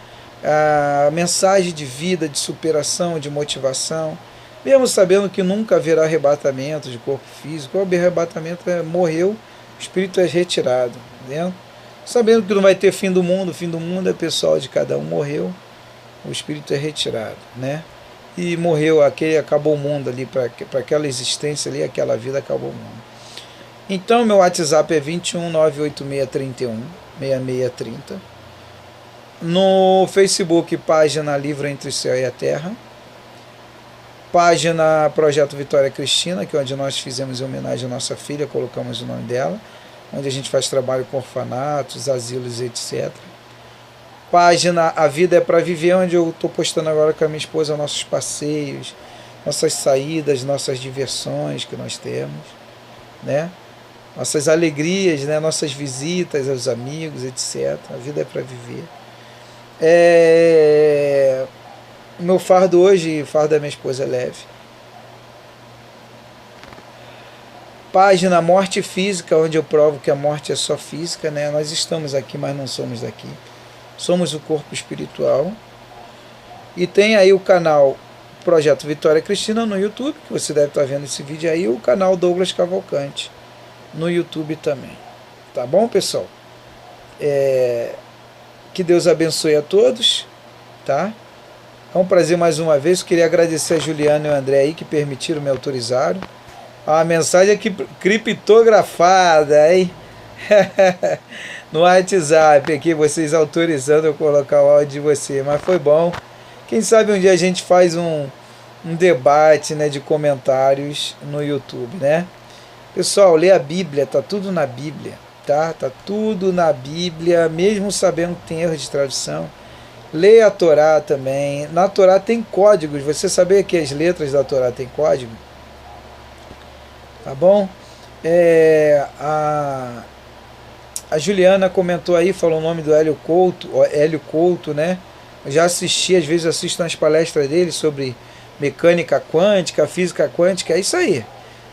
a mensagem de vida, de superação, de motivação, mesmo sabendo que nunca haverá arrebatamento de corpo físico. O arrebatamento morreu, o espírito é retirado, entendeu? Sabendo que não vai ter fim do mundo, o fim do mundo é pessoal de cada um, morreu, o espírito é retirado, né? E morreu, acabou o mundo ali, para aquela existência ali, aquela vida, acabou o mundo. Então meu WhatsApp é 21 986 31 6630. No Facebook, página Livro Entre o Céu e a Terra. Página Projeto Vitória Cristina, que é onde nós fizemos em homenagem à nossa filha, colocamos o nome dela, onde a gente faz trabalho com orfanatos, asilos, etc. Página A Vida é para Viver, onde eu estou postando agora com a minha esposa nossos passeios, nossas saídas, nossas diversões que nós temos, né? Nossas alegrias, né? Nossas visitas aos amigos, etc. A vida é para viver. Meu fardo hoje, o fardo da minha esposa é leve. Página Morte Física, onde eu provo que a morte é só física, né? Nós estamos aqui, mas não somos daqui. Somos o corpo espiritual. E tem aí o canal Projeto Vitória Cristina no YouTube, que você deve estar vendo esse vídeo aí, e o canal Douglas Cavalcante no YouTube também. Tá bom, pessoal? Que Deus abençoe a todos, tá? É um prazer mais uma vez. Eu queria agradecer a Juliana e o André aí que permitiram, me autorizaram. A mensagem aqui criptografada, hein? No WhatsApp aqui, vocês autorizando eu colocar o áudio de você, mas foi bom. Quem sabe um dia a gente faz um debate, né, de comentários no YouTube, né? Pessoal, lê a Bíblia, tá tudo na Bíblia, tá? Tá tudo na Bíblia, mesmo sabendo que tem erro de tradução. Leia a Torá também. Na Torá tem códigos. Você sabia que as letras da Torá tem código? Tá bom? A Juliana comentou aí, falou o nome do Hélio Couto, né? Eu já assisti, às vezes assisto nas palestras dele sobre mecânica quântica, física quântica, é isso aí.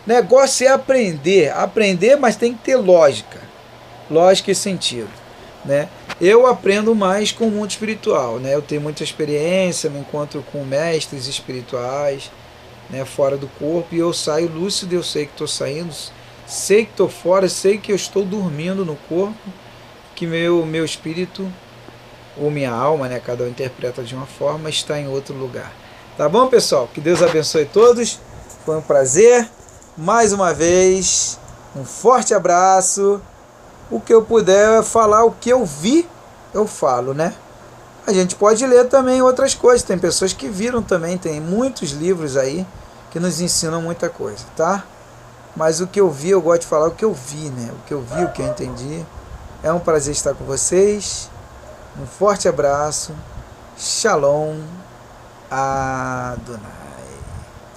Negócio é aprender, mas tem que ter lógica e sentido, né? Eu aprendo mais com o mundo espiritual, né? Eu tenho muita experiência, me encontro com mestres espirituais, né, fora do corpo, e eu saio lúcido, eu sei que estou saindo, sei que estou fora, sei que eu estou dormindo no corpo, que meu espírito, ou minha alma, né, cada um interpreta de uma forma, está em outro lugar. Tá bom, pessoal? Que Deus abençoe todos, foi um prazer, mais uma vez, um forte abraço. O que eu puder falar, o que eu vi, eu falo, né? A gente pode ler também outras coisas, tem pessoas que viram também, tem muitos livros aí que nos ensinam muita coisa, tá? Mas o que eu vi, eu gosto de falar o que eu vi, né? O que eu vi, o que eu entendi. É um prazer estar com vocês, um forte abraço, Shalom Adonai.